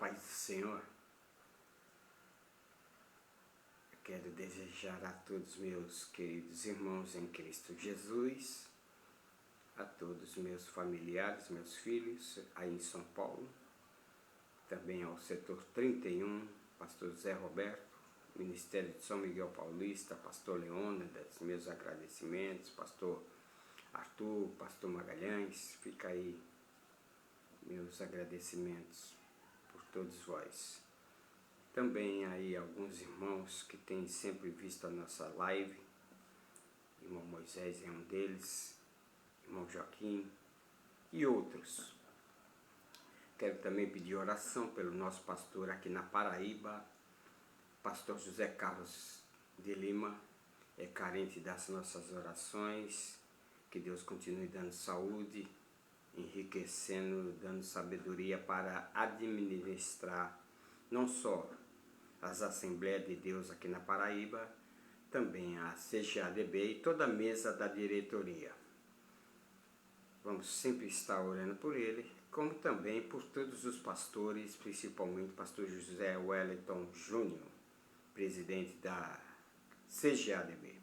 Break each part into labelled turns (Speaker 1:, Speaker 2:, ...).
Speaker 1: paz do Senhor. Eu quero desejar a todos meus queridos irmãos em Cristo Jesus, a todos meus familiares, meus filhos aí em São Paulo, também ao setor 31, pastor Zé Roberto, Ministério de São Miguel Paulista, pastor Leônidas, meus agradecimentos, pastor Arthur, pastor Magalhães, fica aí meus agradecimentos por todos vós. Também aí alguns irmãos que têm sempre visto a nossa live, irmão Moisés é um deles, irmão Joaquim e outros. Quero também pedir oração pelo nosso pastor aqui na Paraíba, pastor José Carlos de Lima, é carente das nossas orações, que Deus continue dando saúde, enriquecendo, dando sabedoria para administrar não só as Assembleias de Deus aqui na Paraíba, também a CGADB e toda a mesa da diretoria. Vamos sempre estar orando por ele, como também por todos os pastores, principalmente o pastor José Wellington Júnior, presidente da CGADB.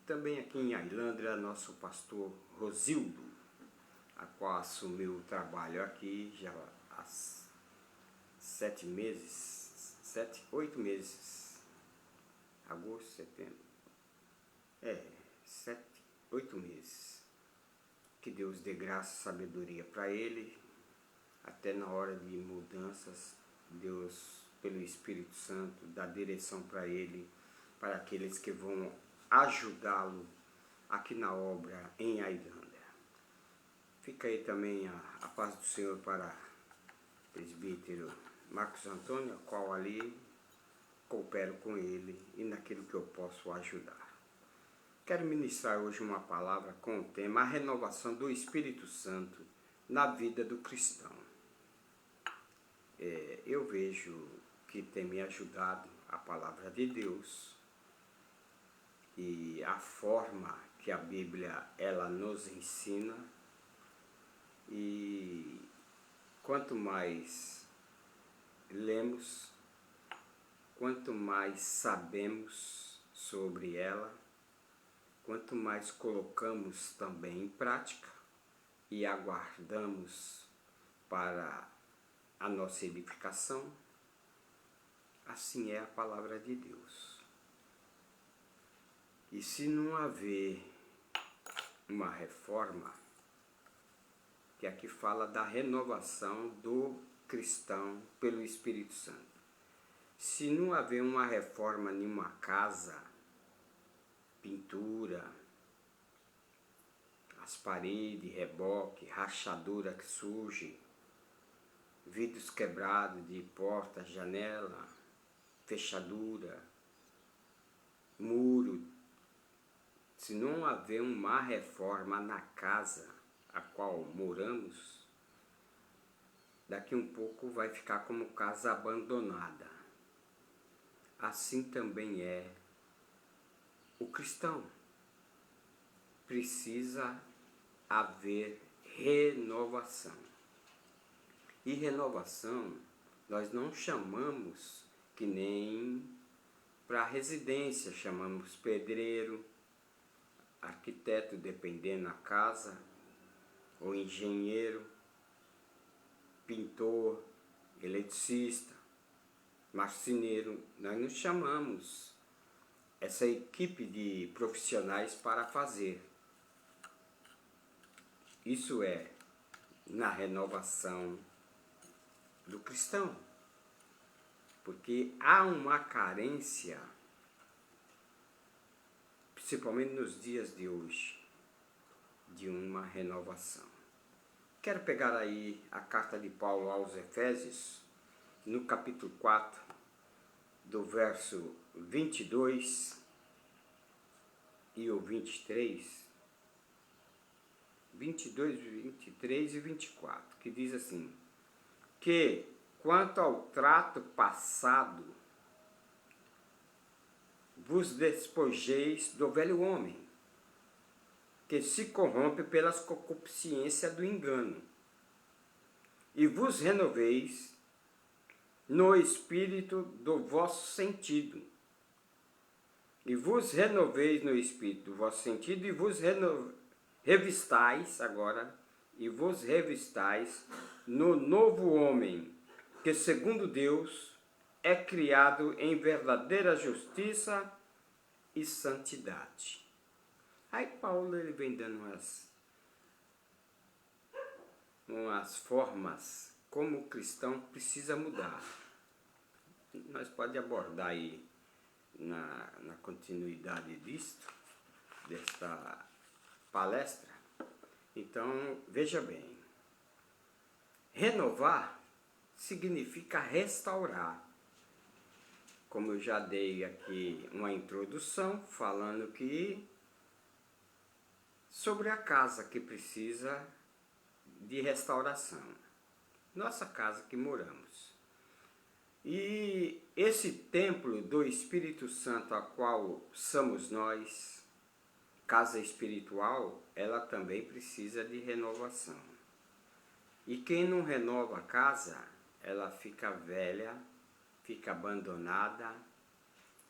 Speaker 1: Também aqui em Ailândia, nosso pastor Rosildo, a qual assumiu o trabalho aqui já há 8 meses, agosto, setembro, 8 meses. Que Deus dê graça e sabedoria para ele, até na hora de mudanças, Deus, pelo Espírito Santo, dá direção para ele, para aqueles que vão ajudá-lo aqui na obra em Ailândia. Fica aí também a paz do Senhor para o presbítero Marcos Antônio, a qual ali coopero com ele e naquilo que eu posso ajudar. Quero ministrar hoje uma palavra com o tema a renovação do Espírito Santo na vida do cristão. Eu vejo que tem me ajudado a palavra de Deus e a forma que a Bíblia ela nos ensina, e quanto mais lemos, quanto mais sabemos sobre ela, quanto mais colocamos também em prática e aguardamos para a nossa edificação, assim é a palavra de Deus. E se não haver uma reforma, que aqui fala da renovação do cristão pelo Espírito Santo, se não haver uma reforma em uma casa, pintura, as paredes, reboque, rachadura que surge, vidros quebrados de porta, janela, fechadura, muro, se não haver uma reforma na casa a qual moramos, daqui um pouco vai ficar como casa abandonada. Assim também é o cristão. Precisa haver renovação. E renovação nós não chamamos que nem para residência, chamamos pedreiro, arquiteto, dependendo da casa, ou engenheiro, pintor, eletricista, marceneiro. Nós não chamamos essa equipe de profissionais para fazer. Isso é na renovação do cristão, porque há uma carência, principalmente nos dias de hoje, de uma renovação. Quero pegar aí a carta de Paulo aos Efésios, no capítulo 4, do verso 22 e o 23, 23 e 24, que diz assim: que quanto ao trato passado, vos despojeis do velho homem, que se corrompe pelas concupiscências do engano, e vos renoveis no espírito do vosso sentido, e vos renoveis no espírito do vosso sentido, e vos revistais agora, e vos revistais no novo homem, que segundo Deus é criado em verdadeira justiça e santidade. Aí Paulo ele vem dando umas formas como o cristão precisa mudar. Nós podemos abordar aí na continuidade desta palestra. Então, veja bem, renovar significa restaurar. Como eu já dei aqui uma introdução falando que sobre a casa que precisa de restauração, nossa casa que moramos. E esse templo do Espírito Santo, a qual somos nós, casa espiritual, ela também precisa de renovação. E quem não renova a casa, ela fica velha, fica abandonada,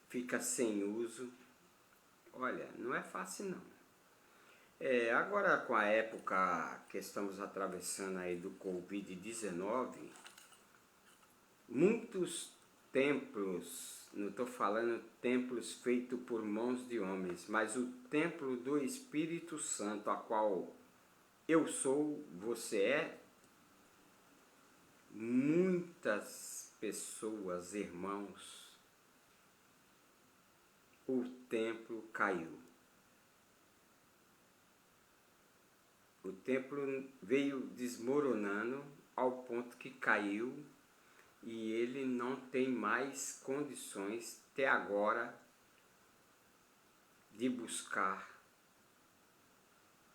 Speaker 1: fica sem uso. Olha, não é fácil não. Agora com a época que estamos atravessando aí do Covid-19, muitos templos, não estou falando templos feitos por mãos de homens, mas o templo do Espírito Santo, a qual eu sou, você é, muitas pessoas, irmãos, o templo caiu. O templo veio desmoronando ao ponto que caiu e ele não tem mais condições, até agora, de buscar,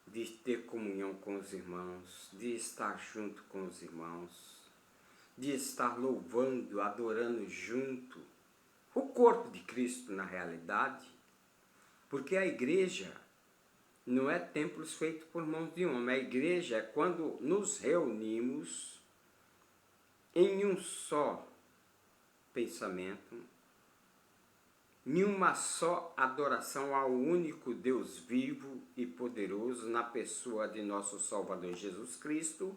Speaker 1: de ter comunhão com os irmãos, de estar junto com os irmãos, de estar louvando, adorando junto o corpo de Cristo na realidade, porque a igreja não é templos feitos por mãos de homem. A igreja é quando nos reunimos em um só pensamento, em uma só adoração ao único Deus vivo e poderoso na pessoa de nosso Salvador Jesus Cristo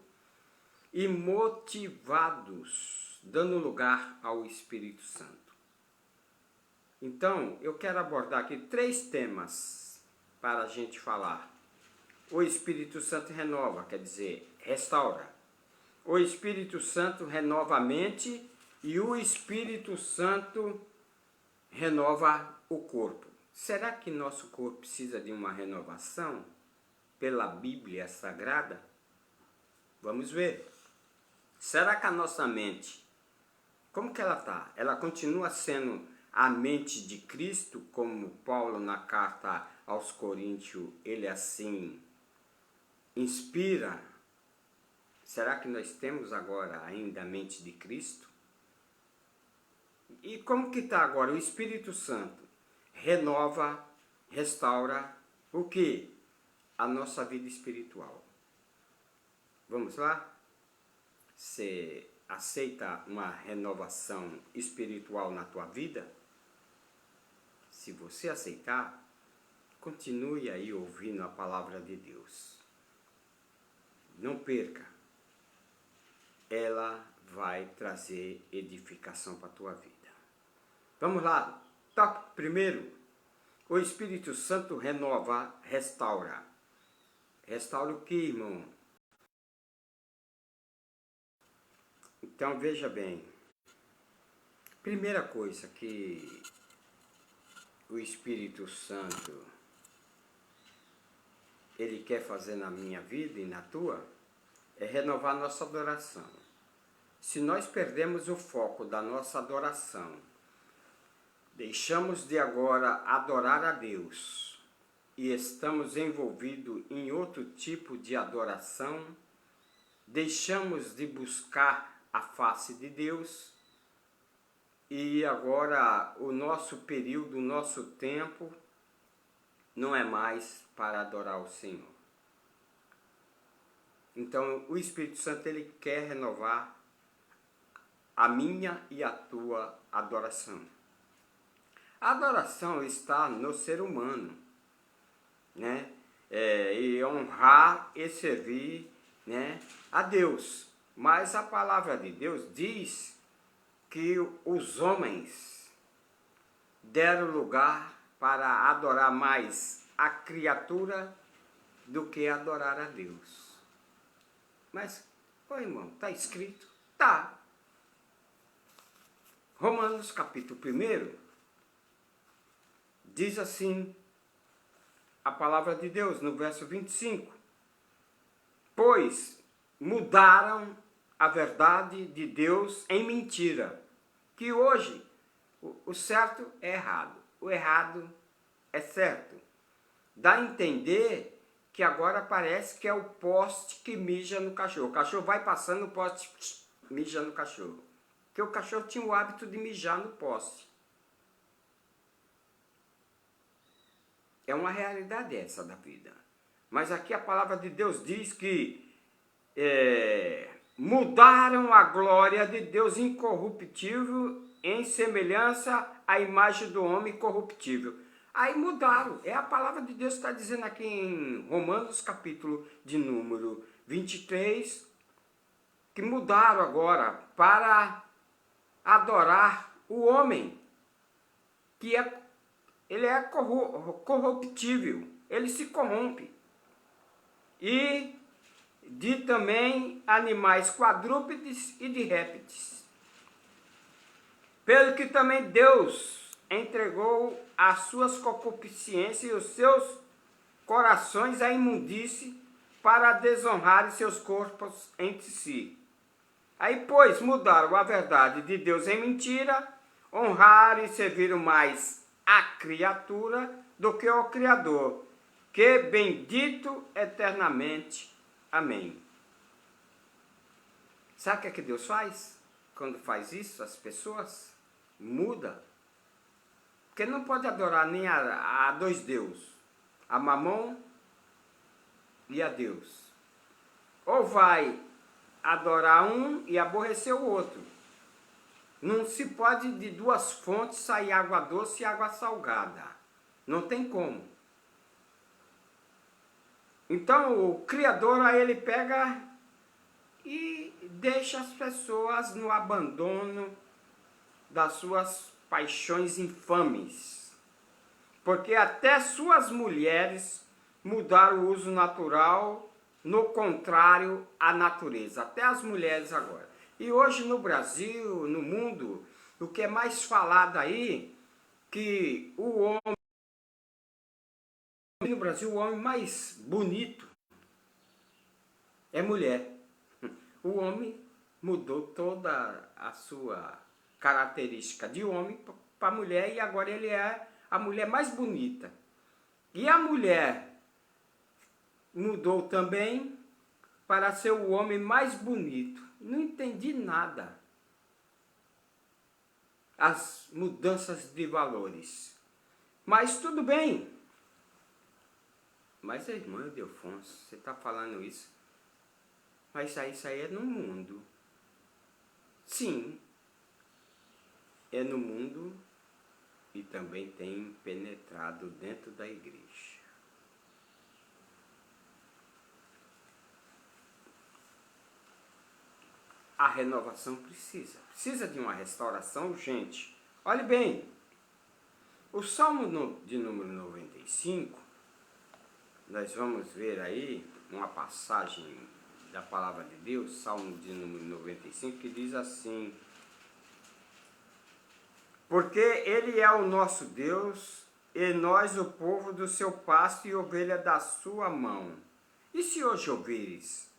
Speaker 1: e motivados, dando lugar ao Espírito Santo. Então, eu quero abordar aqui 3 temas para a gente falar. O Espírito Santo renova, quer dizer, restaura. O Espírito Santo renova a mente e o Espírito Santo renova o corpo. Será que nosso corpo precisa de uma renovação pela Bíblia Sagrada? Vamos ver. Será que a nossa mente, como que ela está? Ela continua sendo a mente de Cristo, como Paulo na carta aos Coríntios, ele assim inspira? Será que nós temos agora ainda a mente de Cristo? E como que está agora? O Espírito Santo renova, restaura o quê? A nossa vida espiritual. Vamos lá? Você aceita uma renovação espiritual na tua vida? Se você aceitar, continue aí ouvindo a palavra de Deus. Não perca. Ela vai trazer edificação para a tua vida. Vamos lá. Tópico primeiro. O Espírito Santo renova, restaura. Restaura o que, irmão? Então veja bem. Primeira coisa que o Espírito Santo ele quer fazer na minha vida e na tua é renovar nossa adoração. Se nós perdemos o foco da nossa adoração, deixamos de agora adorar a Deus e estamos envolvidos em outro tipo de adoração, deixamos de buscar a face de Deus e agora o nosso período, o nosso tempo não é mais para adorar o Senhor. Então o Espírito Santo ele quer renovar a minha e a tua adoração. A adoração está no ser humano, né? E honrar e servir, né, a Deus. Mas a palavra de Deus diz que os homens deram lugar para adorar mais a criatura do que adorar a Deus. Mas, irmão, está escrito? Tá. Romanos capítulo 1 diz assim a palavra de Deus no verso 25: pois mudaram a verdade de Deus em mentira, que hoje o certo é errado, o errado é certo. Dá a entender que agora parece que é o poste que mija no cachorro. O cachorro vai passando, o poste mija no cachorro. Porque o cachorro tinha o hábito de mijar no poste. É uma realidade essa da vida. Mas aqui a palavra de Deus diz que mudaram a glória de Deus incorruptível em semelhança à imagem do homem corruptível. Aí mudaram. É a palavra de Deus que está dizendo aqui em Romanos capítulo de número 23, que mudaram agora para adorar o homem, que ele é corruptível, ele se corrompe. E de também animais quadrúpedes e de répteis. Pelo que também Deus entregou as suas concupiscências e os seus corações à imundície para desonrarem seus corpos entre si. Aí, pois, mudaram a verdade de Deus em mentira, honraram e serviram mais a criatura do que ao Criador, que bendito eternamente. Amém. Sabe o que é que Deus faz? Quando faz isso, as pessoas mudam. Porque não pode adorar nem a dois deuses, a Mamon e a Deus. Ou vai adorar um e aborrecer o outro. Não se pode de duas fontes sair água doce e água salgada. Não tem como. Então o Criador, aí ele pega e deixa as pessoas no abandono das suas paixões infames. Porque até suas mulheres mudaram o uso natural, no contrário à natureza. Até as mulheres agora. E hoje no Brasil, no mundo, o que é mais falado aí, que o homem, no Brasil, o homem mais bonito é mulher. O homem mudou toda a sua característica de homem para mulher e agora ele é a mulher mais bonita. E a mulher mudou também para ser o homem mais bonito. Não entendi nada. As mudanças de valores. Mas tudo bem. Mas, irmã Ildefonso, você está falando isso? Mas isso aí é no mundo. Sim. É no mundo e também tem penetrado dentro da igreja. A renovação precisa de uma restauração urgente. Olhe bem, o Salmo de número 95, nós vamos ver aí uma passagem da palavra de Deus, Salmo de número 95, que diz assim: porque ele é o nosso Deus, e nós o povo do seu pasto e ovelha da sua mão. E se hoje ouvires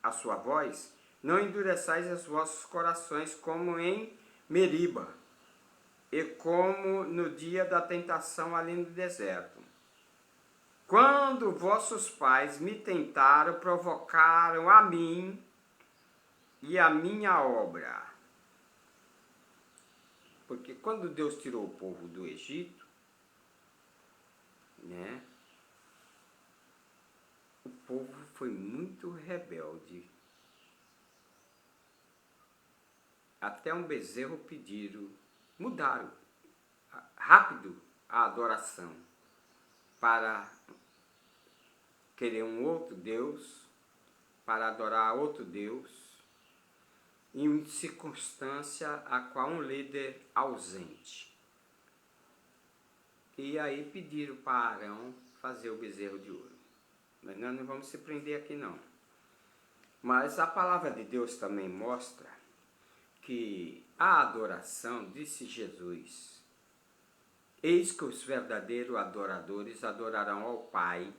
Speaker 1: a sua voz, não endureçais os vossos corações como em Meriba, e como no dia da tentação ali no deserto. Quando vossos pais me tentaram, provocaram a mim e a minha obra. Porque quando Deus tirou o povo do Egito, né, o povo foi muito rebelde. até um bezerro mudaram rápido a adoração para querer um outro Deus, para adorar outro Deus, em circunstância a qual um líder ausente. E aí pediram para Arão fazer o bezerro de ouro. Mas nós não vamos se prender aqui não. Mas a palavra de Deus também mostra que a adoração, disse Jesus, eis que os verdadeiros adoradores adorarão ao Pai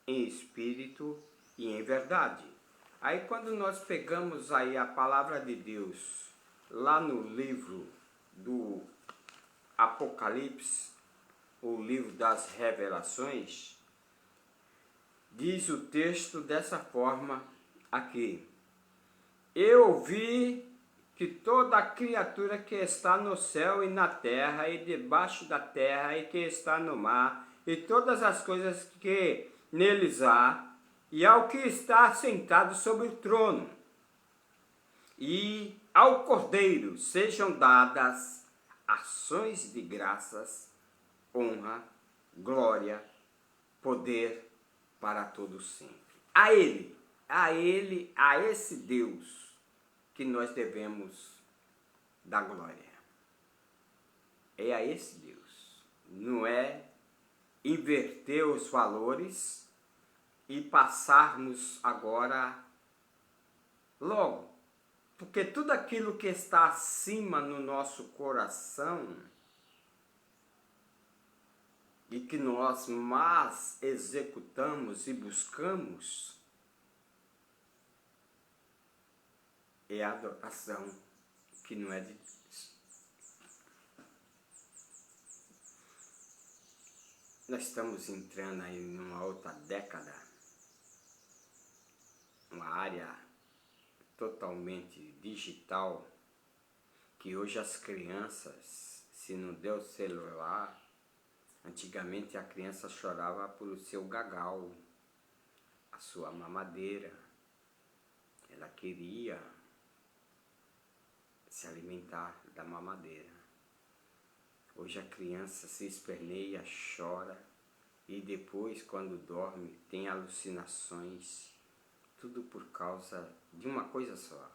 Speaker 1: em espírito e em verdade. Aí quando nós pegamos aí a palavra de Deus, lá no livro do Apocalipse, o livro das Revelações, diz o texto dessa forma aqui: eu ouvi que toda criatura que está no céu e na terra e debaixo da terra e que está no mar e todas as coisas que neles há, e ao que está sentado sobre o trono, e ao Cordeiro sejam dadas ações de graças, honra, glória, poder para todo sempre. A esse Deus que nós devemos dar glória. É a esse Deus. Não é inverter os valores e passarmos agora logo. Porque tudo aquilo que está acima no nosso coração e que nós mais executamos e buscamos é a adoração que não é de Deus. Nós estamos entrando aí numa outra década, uma área totalmente digital, que hoje as crianças, se não deu celular, antigamente a criança chorava por seu gagal, a sua mamadeira, ela queria se alimentar da mamadeira. Hoje a criança se esperneia, chora e depois, quando dorme, tem alucinações, tudo por causa de uma coisa só: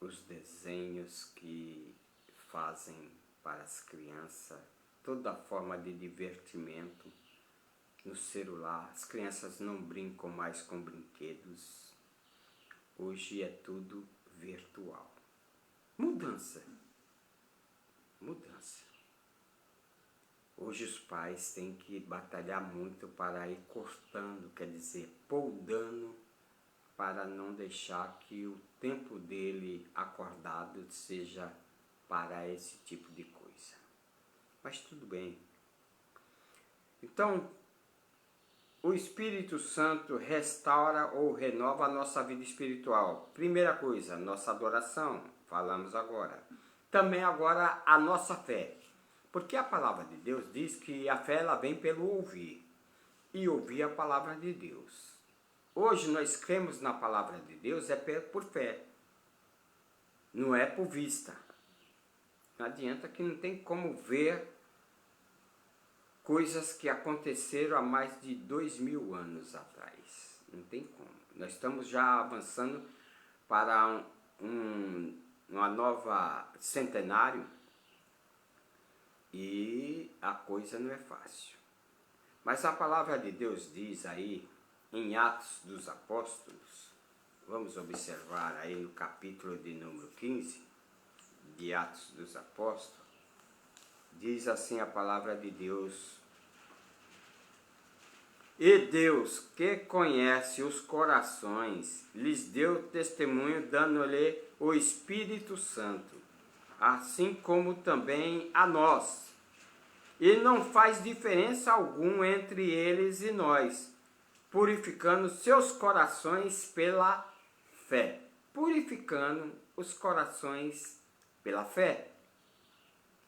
Speaker 1: os desenhos que fazem para as crianças, toda forma de divertimento no celular. As crianças não brincam mais com brinquedos, hoje é tudo virtual. Mudança. Hoje os pais têm que batalhar muito para ir cortando, quer dizer, poldando, para não deixar que o tempo dele acordado seja para esse tipo de coisa. Mas tudo bem. Então, o Espírito Santo restaura ou renova a nossa vida espiritual. Primeira coisa, nossa adoração, falamos agora. Também agora a nossa fé. Porque a palavra de Deus diz que a fé ela vem pelo ouvir. E ouvir a palavra de Deus. Hoje nós cremos na palavra de Deus por fé. Não é por vista. Não adianta que não tem como ver coisas que aconteceram há mais de 2000 anos atrás. Não tem como. Nós estamos já avançando para uma nova centenário e a coisa não é fácil. Mas a palavra de Deus diz aí, em Atos dos Apóstolos, vamos observar aí no capítulo de número 15, de Atos dos Apóstolos, diz assim a palavra de Deus: e Deus, que conhece os corações, lhes deu testemunho dando-lhe o Espírito Santo, assim como também a nós. E não faz diferença alguma entre eles e nós, purificando seus corações pela fé. Purificando os corações pela fé.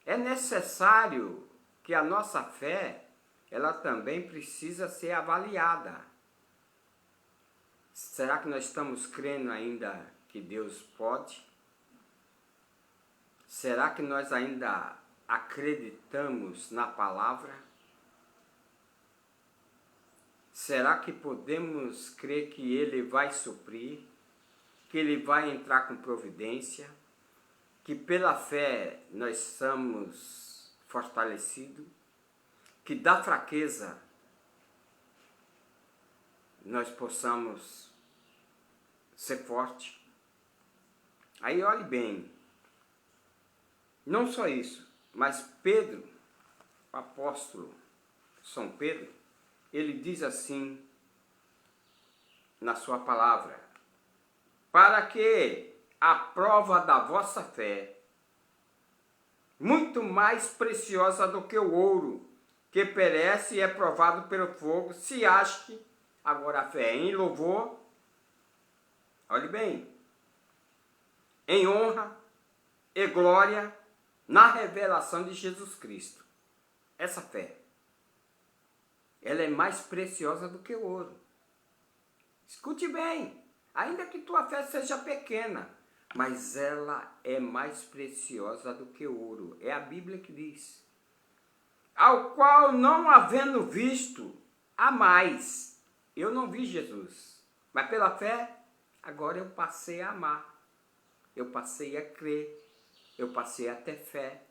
Speaker 1: É necessário que a nossa fé, ela também precisa ser avaliada. Será que nós estamos crendo ainda que Deus pode? Será que nós ainda acreditamos na palavra? Será que podemos crer que Ele vai suprir, que Ele vai entrar com providência, que pela fé nós somos fortalecidos, que da fraqueza nós possamos ser forte? Aí olhe bem, não só isso, mas Pedro, o apóstolo São Pedro, ele diz assim na sua palavra: para que a prova da vossa fé, muito mais preciosa do que o ouro, que perece e é provado pelo fogo, se ache. Agora a fé em louvor, olhe bem, em honra e glória na revelação de Jesus Cristo. Essa fé, ela é mais preciosa do que o ouro. Escute bem, ainda que tua fé seja pequena, mas ela é mais preciosa do que o ouro. É a Bíblia que diz. Ao qual, não havendo visto, há mais. Eu não vi Jesus, mas pela fé, agora eu passei a amar. Eu passei a crer. Eu passei a ter fé.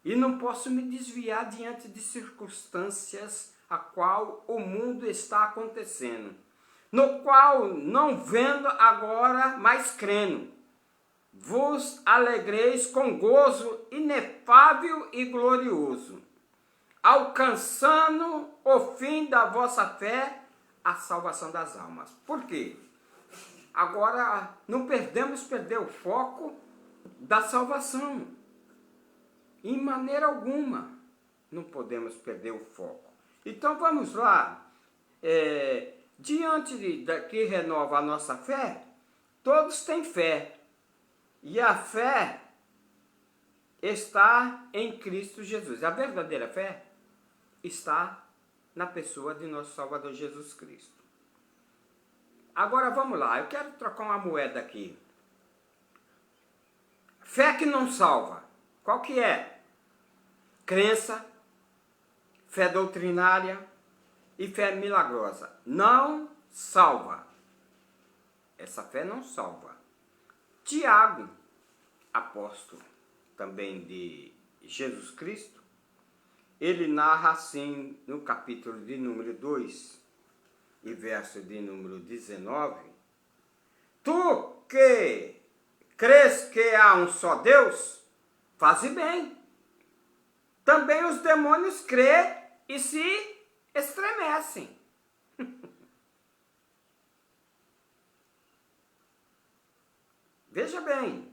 Speaker 1: E não posso me desviar diante de circunstâncias a qual o mundo está acontecendo, no qual, não vendo agora, mas crendo, vos alegreis com gozo inefável e glorioso, alcançando o fim da vossa fé, a salvação das almas. Por quê? Agora não podemos perder o foco da salvação. Em maneira alguma não podemos perder o foco. Então vamos lá. Diante da que renova a nossa fé, todos têm fé. E a fé está em Cristo Jesus. A verdadeira fé está na pessoa de nosso Salvador Jesus Cristo. Agora vamos lá, eu quero trocar uma moeda aqui. Fé que não salva, qual que é? Crença, fé doutrinária e fé milagrosa. Não salva. Essa fé não salva. Tiago, apóstolo também de Jesus Cristo, ele narra assim no capítulo de número 2 e verso de número 19: tu que crês que há um só Deus, faze bem. Também os demônios crêem e se estremecem. Veja bem.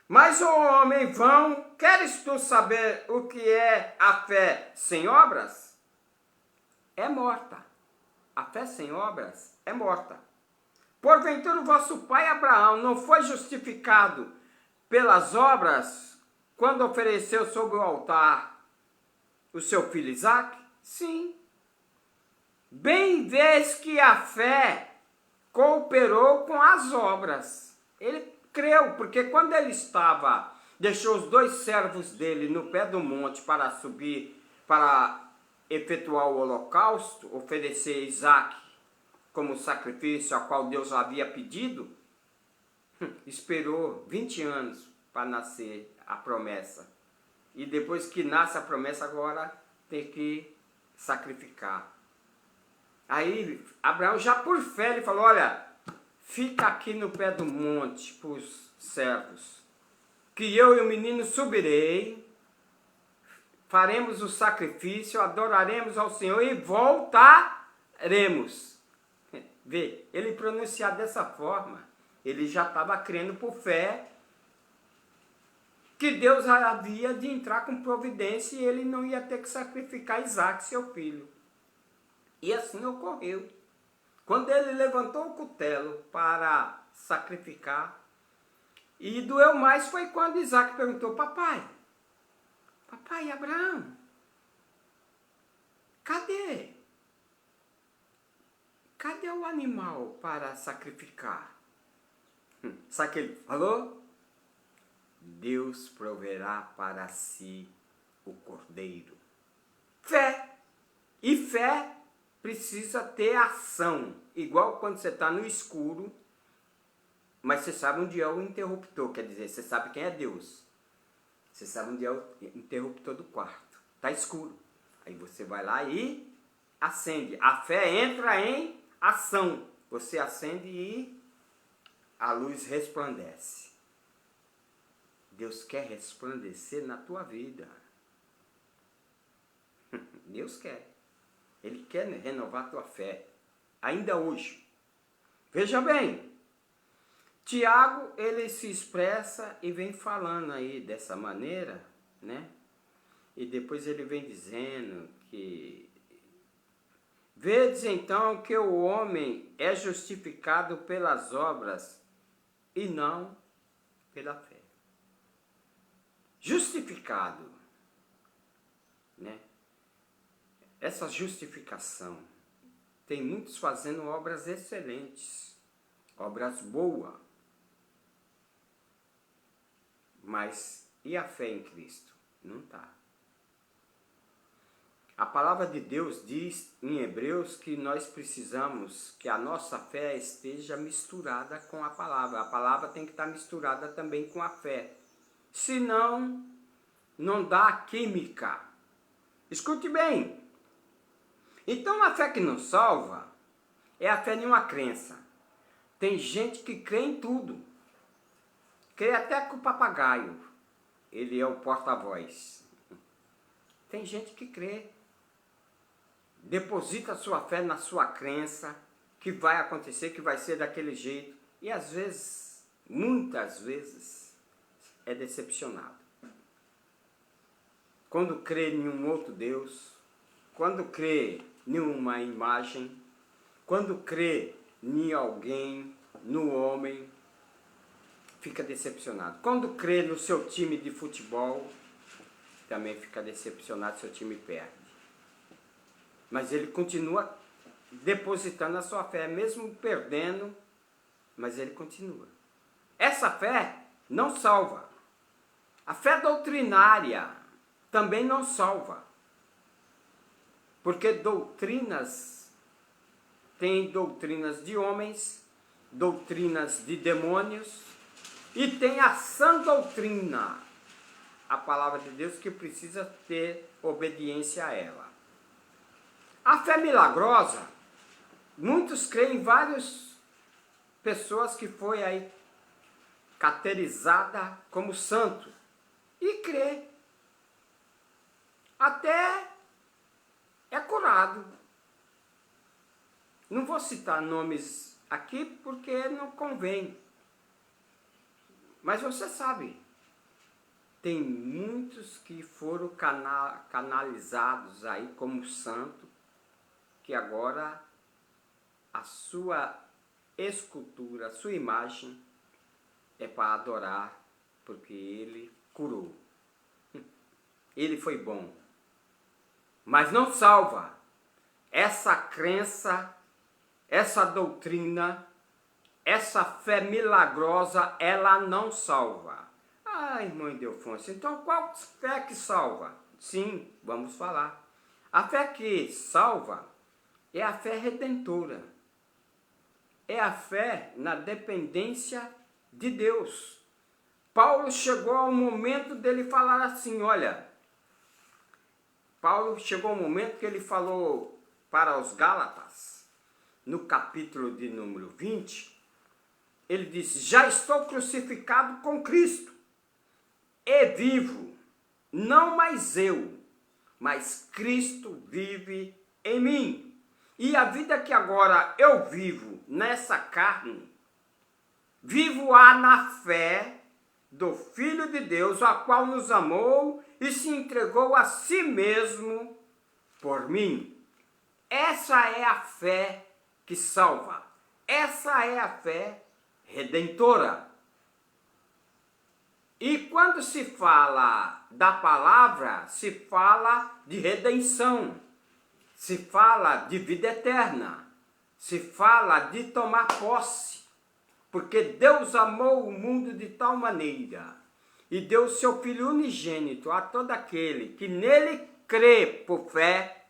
Speaker 1: Mas, o homem vão, queres tu saber o que é a fé sem obras? É morta. A fé sem obras é morta. Porventura o vosso pai Abraão não foi justificado pelas obras quando ofereceu sobre o altar o seu filho Isaque? Sim. Bem vês que a fé cooperou com as obras. Ele creu, porque quando ele deixou os 2 servos dele no pé do monte para subir, para efetuar o holocausto, oferecer Isaque como sacrifício a qual Deus havia pedido, esperou 20 anos para nascer a promessa. E depois que nasce a promessa, agora tem que sacrificar. Aí Abraão, já por fé, ele falou: olha, fica aqui no pé do monte para os servos, que eu e o menino subirei, faremos o sacrifício, adoraremos ao Senhor e voltaremos. Vê, ele pronunciar dessa forma, ele já estava crendo por fé que Deus havia de entrar com providência e ele não ia ter que sacrificar Isaque, seu filho. E assim ocorreu. Quando ele levantou o cutelo para sacrificar, e doeu mais foi quando Isaque perguntou: papai Abraão, cadê o animal para sacrificar? Sabe o que ele falou? Deus proverá para si o cordeiro. Fé. E fé precisa ter ação. Igual quando você está no escuro, mas você sabe onde é o interruptor. Quer dizer, você sabe quem é Deus. Você sabe onde é o interruptor do quarto. Está escuro. Aí você vai lá e acende. A fé entra em ação. Você acende e a luz resplandece. Deus quer resplandecer na tua vida. Deus quer. Ele quer renovar a tua fé. Ainda hoje. Veja bem. Tiago, ele se expressa e vem falando aí dessa maneira, né? E depois ele vem dizendo que... Vedes então que o homem é justificado pelas obras e não pela fé. Justificado, né? Essa justificação, tem muitos fazendo obras excelentes, obras boas, mas e a fé em Cristo? Não está. A palavra de Deus diz em Hebreus que nós precisamos que a nossa fé esteja misturada com a palavra. A palavra tem que estar misturada também com a fé. Senão, não dá química. Escute bem. Então, a fé que não salva é a fé em uma crença. Tem gente que crê em tudo. Crê até com o papagaio. Ele é o porta-voz. Tem gente que crê. Deposita a sua fé na sua crença, que vai acontecer, que vai ser daquele jeito. E às vezes, muitas vezes, é decepcionado. Quando crê em um outro Deus, quando crê em uma imagem, quando crê em alguém, no homem, fica decepcionado. Quando crê no seu time de futebol, também fica decepcionado, seu time perde. Mas ele continua depositando a sua fé, mesmo perdendo, mas ele continua. Essa fé não salva. A fé doutrinária também não salva. Porque doutrinas, tem doutrinas de homens, doutrinas de demônios, e tem a sã doutrina, a palavra de Deus, que precisa ter obediência a ela. A fé milagrosa, muitos creem em várias pessoas que foi aí caracterizada como santo, e crê. Até é curado. Não vou citar nomes aqui porque não convém. Mas você sabe, tem muitos que foram canalizados aí como santo, que agora a sua escultura, a sua imagem é para adorar, porque ele curou. Ele foi bom. Mas não salva. Essa crença, essa doutrina, essa fé milagrosa, ela não salva. Ah, irmão Ildefonso, então qual fé que salva? Sim, vamos falar. A fé que salva é a fé redentora. É a fé na dependência de Deus. Paulo chegou ao momento dele falar assim, olha, Paulo chegou ao momento que ele falou para os Gálatas, no capítulo de número 20, ele disse, já estou crucificado com Cristo, e vivo, não mais eu, mas Cristo vive em mim. E a vida que agora eu vivo nessa carne, vivo-a na fé do Filho de Deus, a qual nos amou e se entregou a si mesmo por mim. Essa é a fé que salva. Essa é a fé redentora. E quando se fala da palavra, se fala de redenção, se fala de vida eterna, se fala de tomar posse. Porque Deus amou o mundo de tal maneira e deu o seu Filho unigênito a todo aquele que nele crê por fé,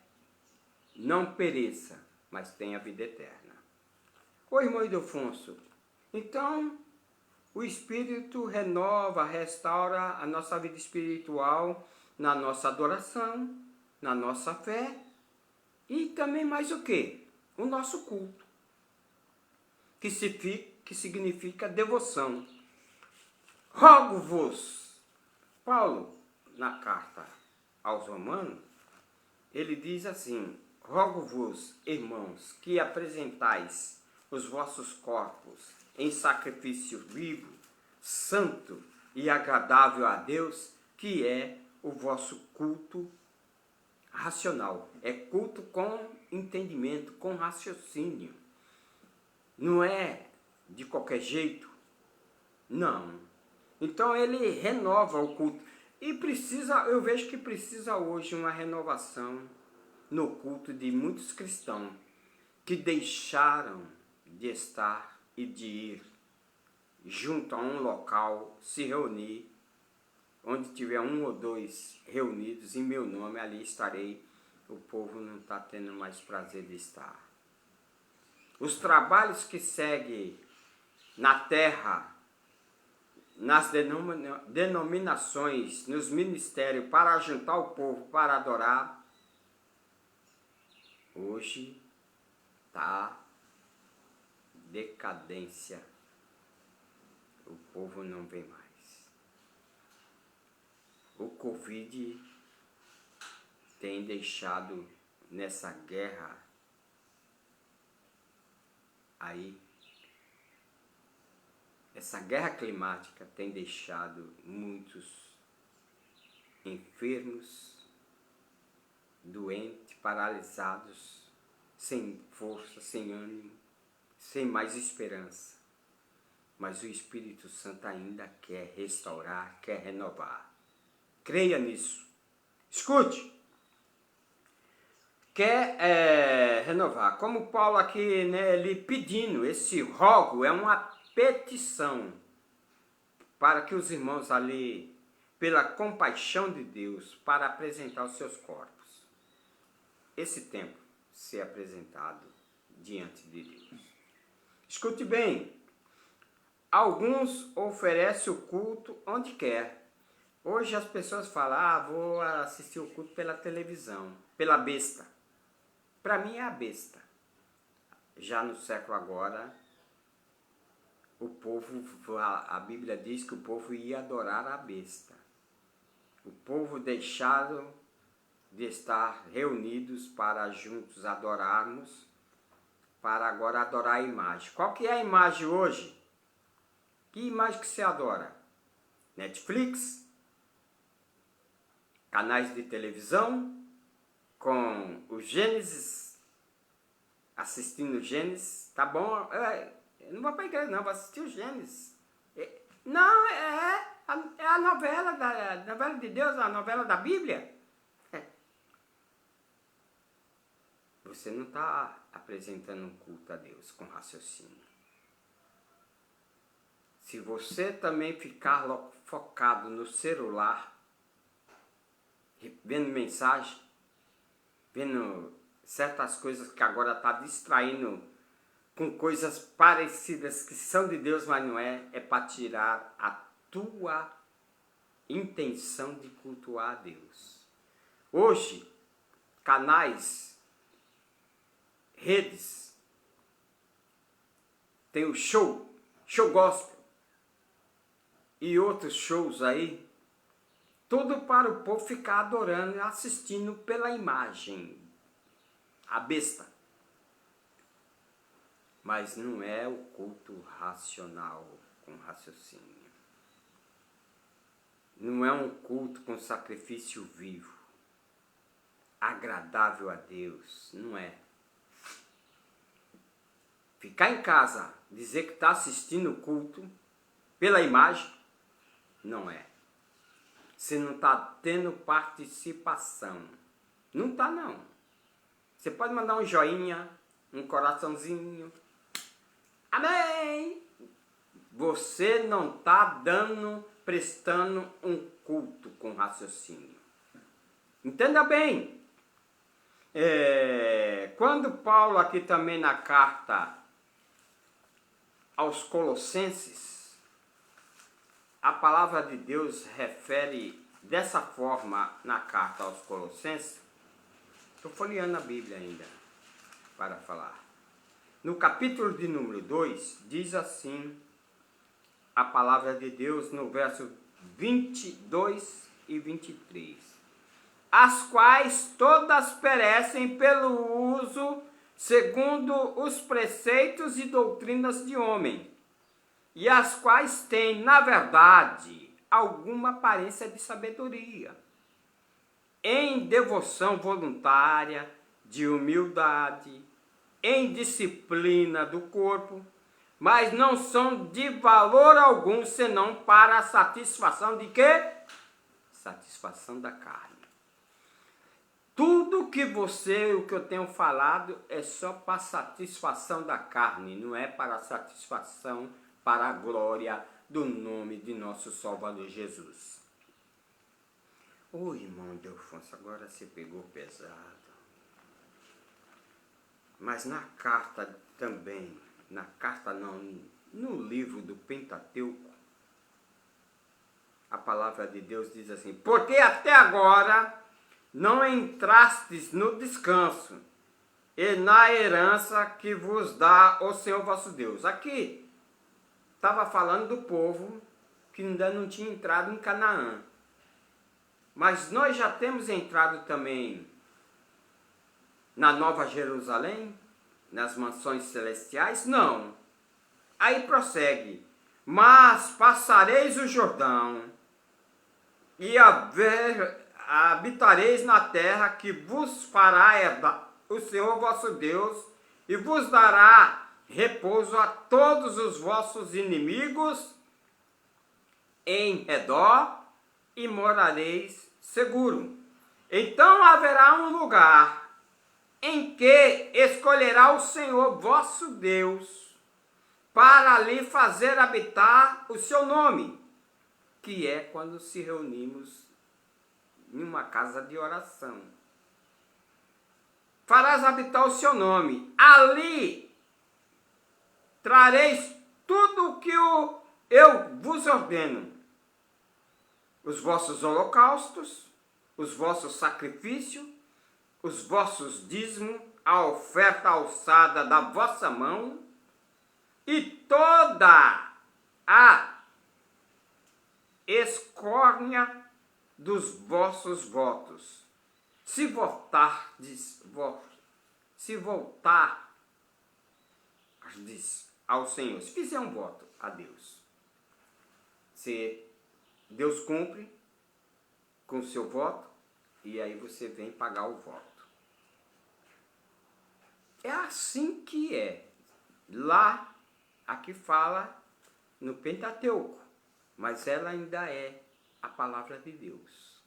Speaker 1: não pereça, mas tenha vida eterna. Ô irmão Ildefonso, então o Espírito renova, restaura a nossa vida espiritual na nossa adoração, na nossa fé e também mais o quê? O nosso culto, que significa devoção. Rogo-vos, Paulo, na carta aos Romanos, ele diz assim: rogo-vos, irmãos, que apresentais os vossos corpos em sacrifício vivo, santo e agradável a Deus, que é o vosso culto racional. É culto com entendimento, com raciocínio. Não é de qualquer jeito. Não. Então ele renova o culto. E eu vejo que precisa hoje uma renovação no culto de muitos cristãos que deixaram de estar e de ir junto a um local, se reunir, onde tiver um ou dois reunidos em meu nome, ali estarei. O povo não está tendo mais prazer de estar. Os trabalhos que seguem na terra, nas denominações, nos ministérios, para juntar o povo para adorar, hoje está decadência. O povo não vem mais. O Covid tem deixado nessa guerra aí, essa guerra climática tem deixado muitos enfermos, doentes, paralisados, sem força, sem ânimo, sem mais esperança. Mas o Espírito Santo ainda quer restaurar, quer renovar. Creia nisso. Escute. Quer renovar. Como Paulo aqui, né, ele pedindo, esse rogo é uma petição para que os irmãos ali, pela compaixão de Deus, para apresentar os seus corpos. Esse tempo ser apresentado diante de Deus. Escute bem. Alguns oferecem o culto onde quer. Hoje as pessoas falam, vou assistir o culto pela televisão, pela besta. Para mim é a besta. Já no século agora, o povo, a Bíblia diz que o povo ia adorar a besta. O povo deixado de estar reunidos para juntos adorarmos, para agora adorar a imagem. Qual que é a imagem hoje? Que imagem que você adora? Netflix? Canais de televisão? Com o Gênesis? Assistindo o Gênesis? Tá bom? Eu não vou para a igreja não, vou assistir o Gênesis. Não, é a novela de Deus, a novela da Bíblia. Você não está apresentando um culto a Deus com raciocínio. Se você também ficar focado no celular, vendo mensagem, vendo certas coisas que agora está distraindo com coisas parecidas que são de Deus, mas não é para tirar a tua intenção de cultuar a Deus. Hoje, canais, redes, tem o show gospel e outros shows aí, tudo para o povo ficar adorando e assistindo pela imagem, a besta. Mas não é o culto racional, com raciocínio. Não é um culto com sacrifício vivo, agradável a Deus, não é. Ficar em casa, dizer que está assistindo o culto pela imagem, não é. Você não está tendo participação. Não está, não. Você pode mandar um joinha, um coraçãozinho. Amém! você não está prestando um culto com raciocínio. Entenda bem. Quando Paulo aqui também na carta aos Colossenses, a palavra de Deus refere dessa forma na carta aos Colossenses. Estou folheando a Bíblia ainda para falar. No capítulo de número 2, diz assim a palavra de Deus no verso 22 e 23. As quais todas perecem pelo uso segundo os preceitos e doutrinas de homem, e as quais têm, na verdade, alguma aparência de sabedoria, em devoção voluntária, de humildade, em disciplina do corpo, mas não são de valor algum, senão para a satisfação de quê? Satisfação da carne. Tudo que o que eu tenho falado é só para satisfação da carne, não é para satisfação, para a glória do nome de nosso Salvador Jesus. Ô irmão Delfonso, agora você pegou pesado. Mas na carta também, no livro do Pentateuco, a palavra de Deus diz assim: porque até agora não entrastes no descanso e na herança que vos dá o Senhor vosso Deus. Aqui estava falando do povo que ainda não tinha entrado em Canaã. Mas nós já temos entrado também na Nova Jerusalém, nas mansões celestiais? Não. Aí prossegue: mas passareis o Jordão e habitareis na terra que vos fará herdar o Senhor vosso Deus, e vos dará repouso a todos os vossos inimigos em redor, e morareis seguro. Então haverá um lugar em que escolherá o Senhor vosso Deus para ali fazer habitar o seu nome, que é quando se reunimos em uma casa de oração. Farás habitar o seu nome. Ali trareis tudo o que eu vos ordeno: os vossos holocaustos, os vossos sacrifícios, os vossos dízimos, a oferta alçada da vossa mão, e toda a escórnia dos vossos votos. Se voltardes ao Senhor, se fizer um voto a Deus, se Deus cumpre com o seu voto, e aí você vem pagar o voto. É assim que é. Lá, aqui fala no Pentateuco, mas ela ainda é a palavra de Deus.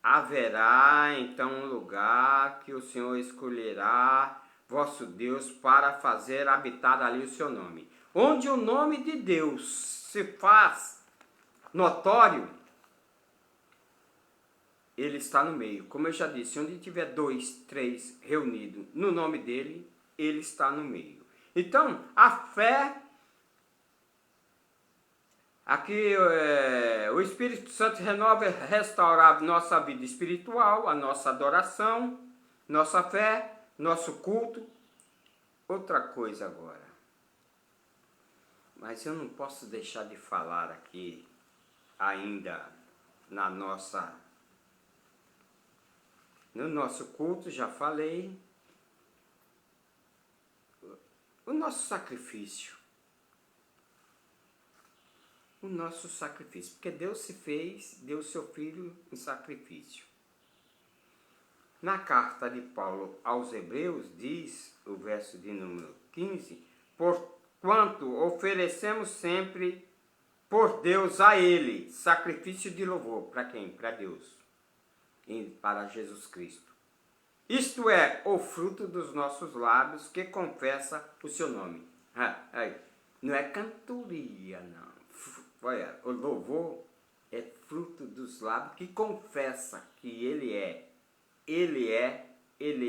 Speaker 1: Haverá então um lugar que o Senhor escolherá, vosso Deus, para fazer habitar ali o seu nome. Onde o nome de Deus se faz notório, ele está no meio. Como eu já disse, onde tiver 2, 3 reunidos no nome dele, ele está no meio. Então, a fé, aqui o Espírito Santo renova e restaura a nossa vida espiritual, a nossa adoração, nossa fé, nosso culto. Outra coisa agora, mas eu não posso deixar de falar aqui ainda no nosso culto, já falei, o nosso sacrifício. O nosso sacrifício, porque Deus deu seu Filho em sacrifício. Na carta de Paulo aos Hebreus, diz o verso de número 15, porquanto oferecemos sempre por Deus a Ele sacrifício de louvor. Para quem? Para Deus. E para Jesus Cristo. Isto é o fruto dos nossos lábios que confessa o seu nome. Não é cantoria, não. Olha, o louvor é fruto dos lábios que confessa que Ele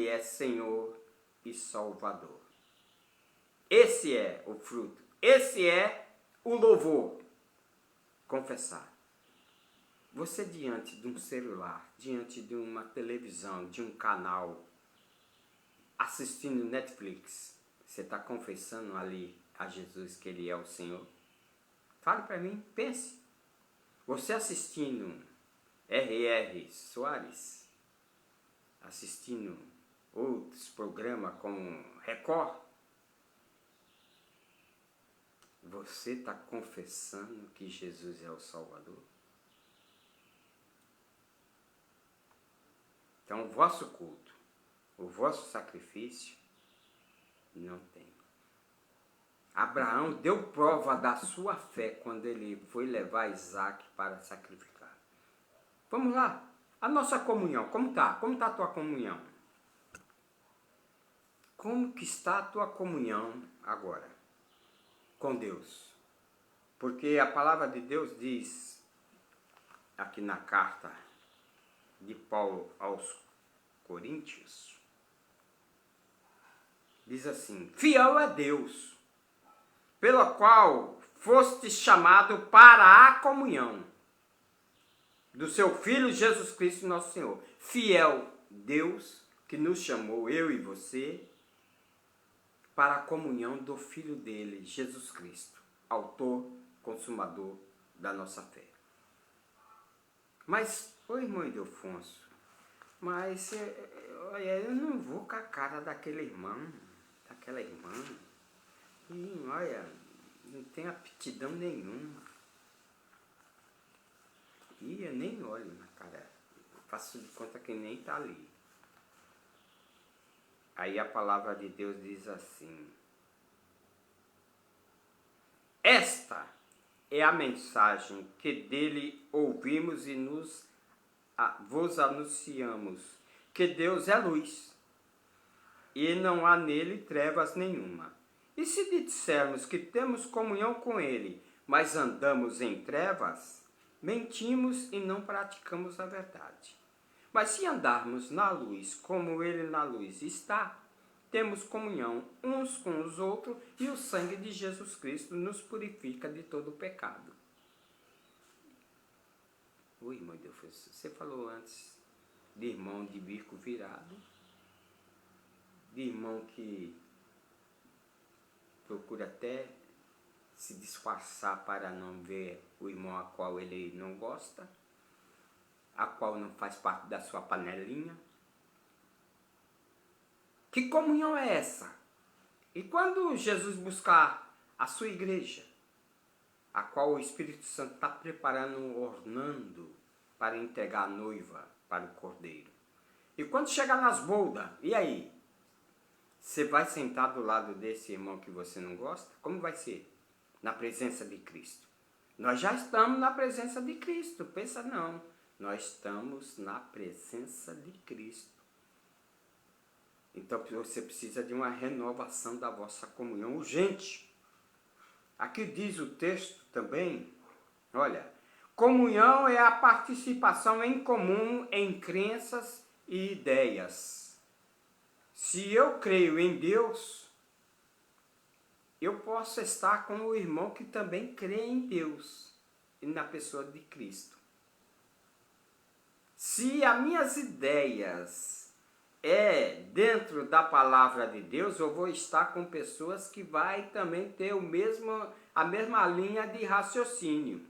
Speaker 1: é Senhor e Salvador. Esse é o fruto, esse é o louvor. Confessar. Você diante de um celular, diante de uma televisão, de um canal, assistindo Netflix, você está confessando ali a Jesus que Ele é o Senhor? Fale para mim, pense. Você assistindo R.R. Soares, assistindo outros programas como Record, você está confessando que Jesus é o Salvador? Então, o vosso culto, o vosso sacrifício, não tem. Abraão deu prova da sua fé quando ele foi levar Isaac para sacrificar. Vamos lá. A nossa comunhão, como está? Como está a tua comunhão? Como que está a tua comunhão agora com Deus? Porque a palavra de Deus diz, aqui na carta de Paulo aos Coríntios, diz assim: fiel é Deus, pelo qual foste chamado para a comunhão do seu Filho Jesus Cristo, nosso Senhor. Fiel Deus que nos chamou, eu e você, para a comunhão do Filho dele, Jesus Cristo, autor, consumador da nossa fé. Mas, ô irmão Ildefonso, mas eu não vou com a cara daquele irmão, daquela irmã. E olha, não tem aptidão nenhuma. E eu nem olho na cara, faço de conta que nem está ali. Aí a palavra de Deus diz assim: esta é a mensagem que dele ouvimos e vos anunciamos, que Deus é luz, e não há nele trevas nenhuma. E se dissermos que temos comunhão com ele, mas andamos em trevas, mentimos e não praticamos a verdade. Mas se andarmos na luz, como ele na luz está, temos comunhão uns com os outros, e o sangue de Jesus Cristo nos purifica de todo o pecado. Oi, meu Deus, você falou antes de irmão de bico virado, de irmão que procura até se disfarçar para não ver o irmão a qual ele não gosta, a qual não faz parte da sua panelinha. Que comunhão é essa? E quando Jesus buscar a sua igreja, a qual o Espírito Santo está preparando, ornando para entregar a noiva para o cordeiro. E quando chegar nas bodas, e aí? Você vai sentar do lado desse irmão que você não gosta? Como vai ser? Na presença de Cristo. Nós já estamos na presença de Cristo. Pensa não. Nós estamos na presença de Cristo. Então você precisa de uma renovação da vossa comunhão urgente. Aqui diz o texto também, olha, comunhão é a participação em comum em crenças e ideias. Se eu creio em Deus, eu posso estar com o irmão que também crê em Deus e na pessoa de Cristo. Se as minhas ideias dentro da palavra de Deus, eu vou estar com pessoas que vai também ter a mesma linha de raciocínio.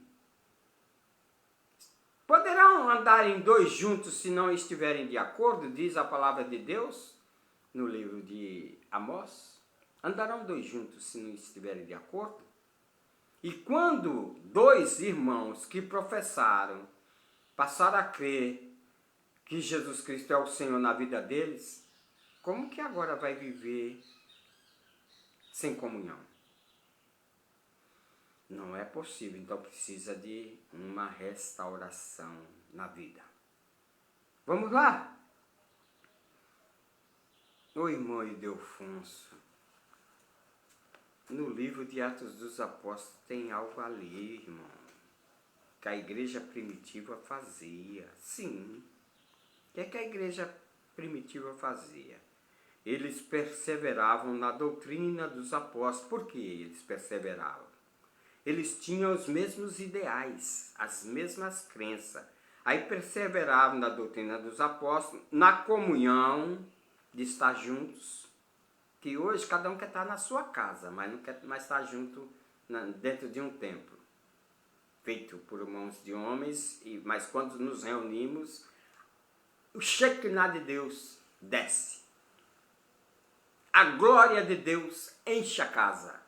Speaker 1: Poderão andar em dois juntos se não estiverem de acordo, diz a palavra de Deus no livro de Amós. Andarão dois juntos se não estiverem de acordo? E quando dois irmãos que professaram, passaram a crer que Jesus Cristo é o Senhor na vida deles, como que agora vai viver sem comunhão? Não é possível, então precisa de uma restauração na vida. Vamos lá? Ô irmão Ildefonso, no livro de Atos dos Apóstolos tem algo ali, irmão, que a igreja primitiva fazia. Sim. O que é que a igreja primitiva fazia? Eles perseveravam na doutrina dos apóstolos. Por que eles perseveravam? Eles tinham os mesmos ideais, as mesmas crenças. Aí perseveravam na doutrina dos apóstolos, na comunhão de estar juntos, que hoje cada um quer estar na sua casa, mas não quer mais estar junto dentro de um templo, feito por mãos de homens, mas quando nos reunimos, o Shekinah de Deus desce. A glória de Deus enche a casa.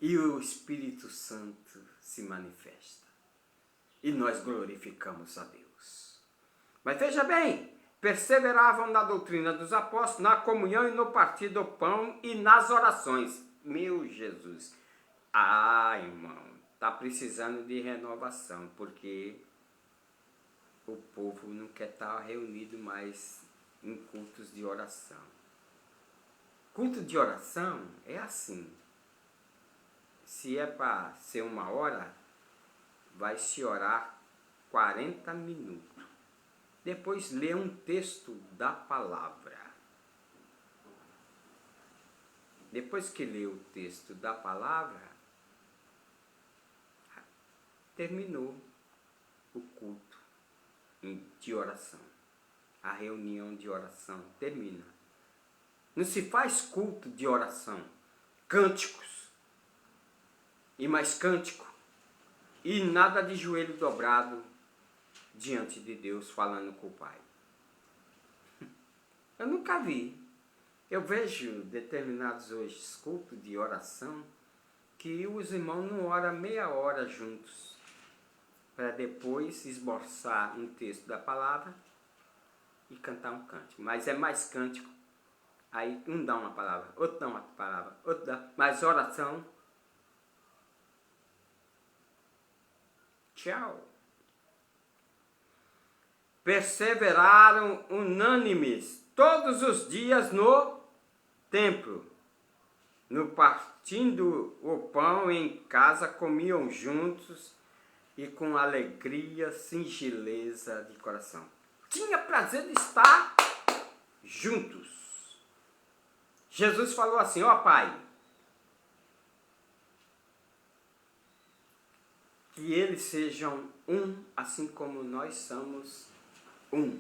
Speaker 1: E o Espírito Santo se manifesta. E nós glorificamos a Deus. Mas veja bem, perseveravam na doutrina dos apóstolos, na comunhão e no partir do pão e nas orações. Meu Jesus! Ah, irmão, está precisando de renovação, porque o povo não quer estar reunido mais em cultos de oração. Culto de oração é assim. Se é para ser 1 hora, vai se orar 40 minutos. Depois lê um texto da palavra. Depois que lê o texto da palavra, terminou o culto de oração. A reunião de oração termina. Não se faz culto de oração. Cânticos. E mais cântico. E nada de joelho dobrado diante de Deus falando com o Pai. Eu nunca vi. Eu vejo determinados hoje cultos de oração que os irmãos não oram meia hora juntos para depois esboçar um texto da palavra e cantar um cântico. Mas é mais cântico. Aí um dá uma palavra, outro dá uma palavra, outro dá. Mas oração, tchau. Perseveraram unânimes todos os dias no templo. No partindo o pão em casa, comiam juntos e com alegria, singeleza de coração. Tinha prazer de estar juntos. Jesus falou assim, ó Pai, que eles sejam um, assim como nós somos um.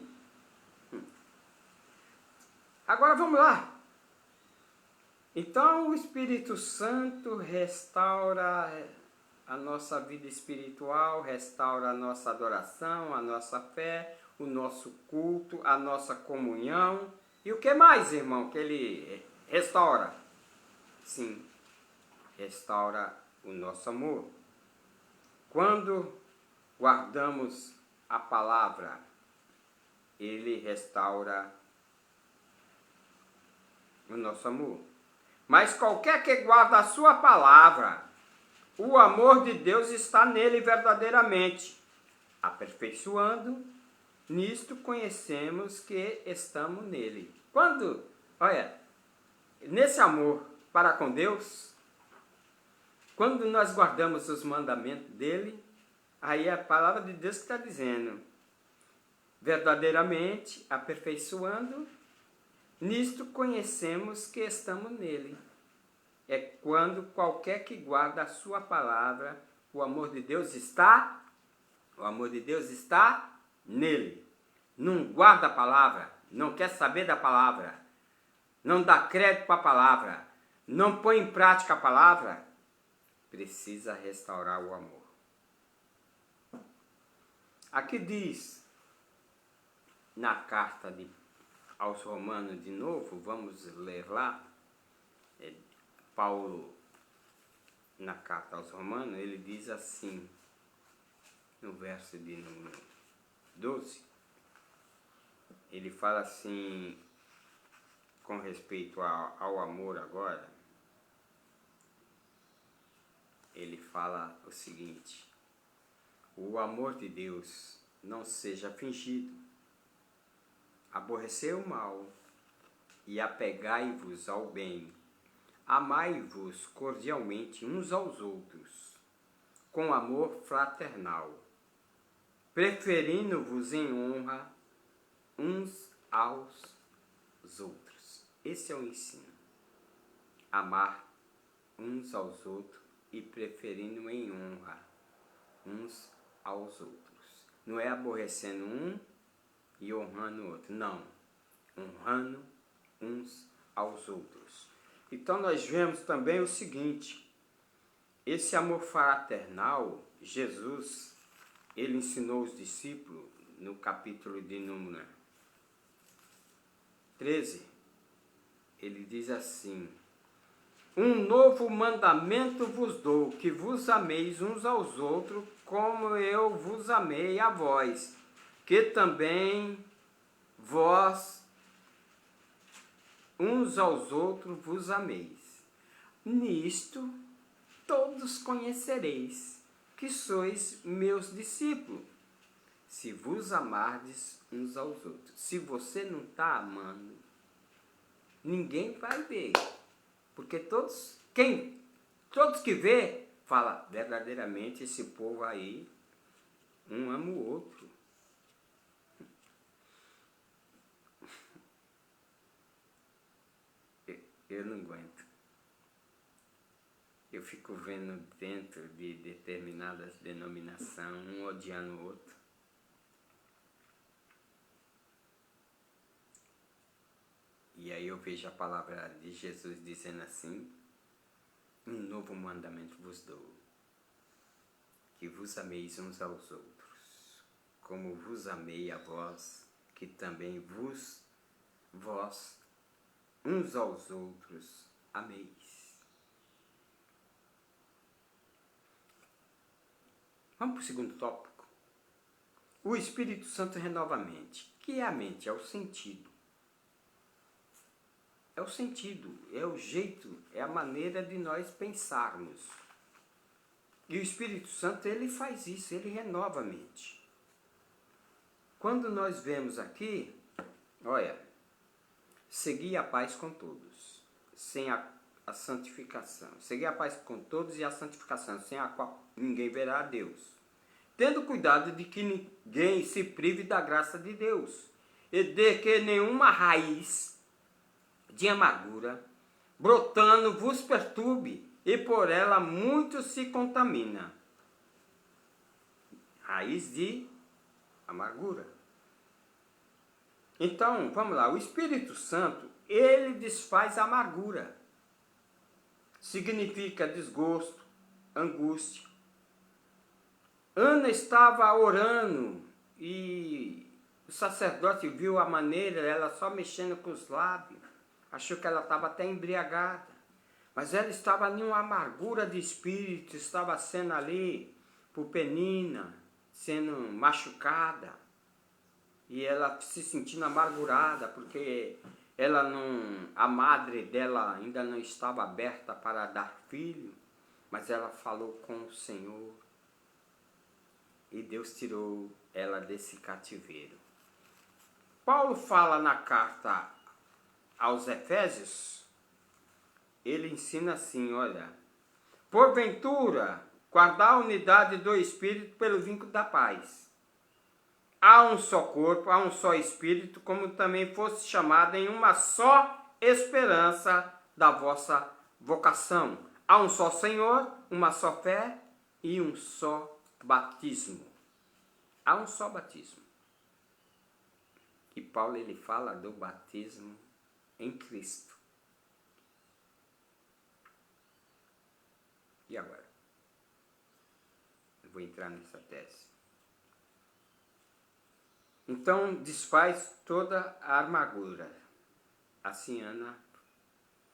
Speaker 1: Agora vamos lá. Então o Espírito Santo restaura a nossa vida espiritual, restaura a nossa adoração, a nossa fé, o nosso culto, a nossa comunhão. E o que mais, irmão, que ele restaura? Sim, restaura o nosso amor. Quando guardamos a palavra, ele restaura o nosso amor. Mas qualquer que guarda a sua palavra, o amor de Deus está nele verdadeiramente, aperfeiçoando. Nisto conhecemos que estamos nele. Quando, olha, nesse amor para com Deus, quando nós guardamos os mandamentos dele, aí é a palavra de Deus que está dizendo, verdadeiramente aperfeiçoando, nisto conhecemos que estamos nele. É quando qualquer que guarda a sua palavra, o amor de Deus está nele. Não guarda a palavra, não quer saber da palavra, não dá crédito para a palavra, não põe em prática a palavra, precisa restaurar o amor. Aqui diz, na carta aos Romanos de novo, vamos ler lá, Paulo, na carta aos Romanos, ele diz assim, no verso de número 12, ele fala assim, com respeito ao amor agora, ele fala o seguinte, o amor de Deus não seja fingido, aborrecei o mal e apegai-vos ao bem, amai-vos cordialmente uns aos outros, com amor fraternal, preferindo-vos em honra uns aos outros. Esse é o ensino. Amar uns aos outros e preferindo em honra uns aos outros. Não é aborrecendo um e honrando o outro. Não. Honrando uns aos outros. Então nós vemos também o seguinte. Esse amor fraternal, Jesus, ele ensinou os discípulos no capítulo de número 13. Ele diz assim: um novo mandamento vos dou, que vos ameis uns aos outros, como eu vos amei a vós, que também vós uns aos outros vos ameis. Nisto todos conhecereis que sois meus discípulos, se vos amardes uns aos outros. Se você não está amando, ninguém vai ver. Porque todos que vê, fala, verdadeiramente esse povo aí, um ama o outro. Eu não aguento. Eu fico vendo dentro de determinadas denominações, um odiando o outro. E aí eu vejo a palavra de Jesus dizendo assim: um novo mandamento vos dou, que vos ameis uns aos outros, como vos amei a vós, que também vós uns aos outros ameis. Vamos para o segundo tópico. O Espírito Santo renova a mente. O que é a mente? É o sentido. É o sentido, é o jeito, é a maneira de nós pensarmos. E o Espírito Santo, ele faz isso, ele renova a mente. Quando nós vemos aqui, olha, seguir a paz com todos, sem a santificação. Seguir a paz com todos e a santificação, sem a qual ninguém verá a Deus. Tendo cuidado de que ninguém se prive da graça de Deus, e de que nenhuma raiz de amargura brotando vos perturbe, e por ela muito se contamina. Raiz de amargura. Então, vamos lá, o Espírito Santo, ele desfaz a amargura. Significa desgosto, angústia. Ana estava orando e o sacerdote viu a maneira, ela só mexendo com os lábios. Achou que ela estava até embriagada. Mas ela estava em uma amargura de espírito, estava sendo ali por Penina, sendo machucada. E ela se sentindo amargurada, porque a madre dela ainda não estava aberta para dar filho, mas ela falou com o Senhor e Deus tirou ela desse cativeiro. Paulo fala na carta aos Efésios, ele ensina assim, olha, porventura, guardar a unidade do Espírito pelo vínculo da paz. Há um só corpo, há um só Espírito, como também fosse chamado em uma só esperança da vossa vocação. Há um só Senhor, uma só fé e um só batismo. Há um só batismo. E Paulo ele fala do batismo em Cristo. E agora? Eu vou entrar nessa tese. Então, desfaz toda a amargura. Assim, Ana,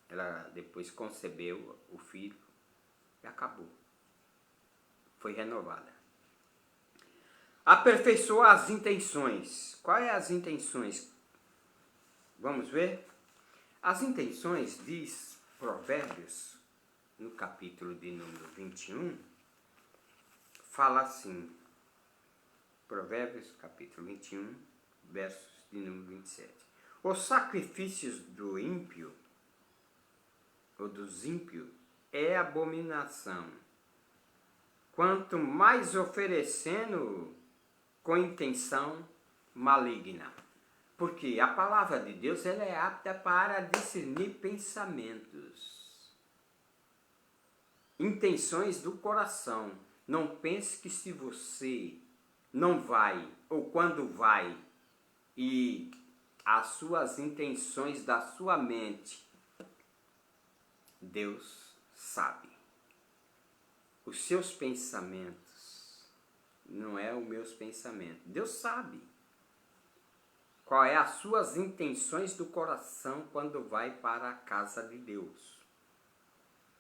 Speaker 1: ela depois concebeu o filho e acabou. Foi renovada. Aperfeiçoa as intenções. Quais as intenções? Vamos ver? As intenções, diz Provérbios, no capítulo de número 21, fala assim, Provérbios, capítulo 21, versos de número 27. Os sacrifícios do ímpio ou dos ímpios, é abominação. Quanto mais oferecendo com intenção maligna. Porque a palavra de Deus ela é apta para discernir pensamentos, intenções do coração. Não pense que se você não vai, ou quando vai, e as suas intenções da sua mente, Deus sabe. Os seus pensamentos, não é os meus pensamentos. Deus sabe qual é as suas intenções do coração quando vai para a casa de Deus.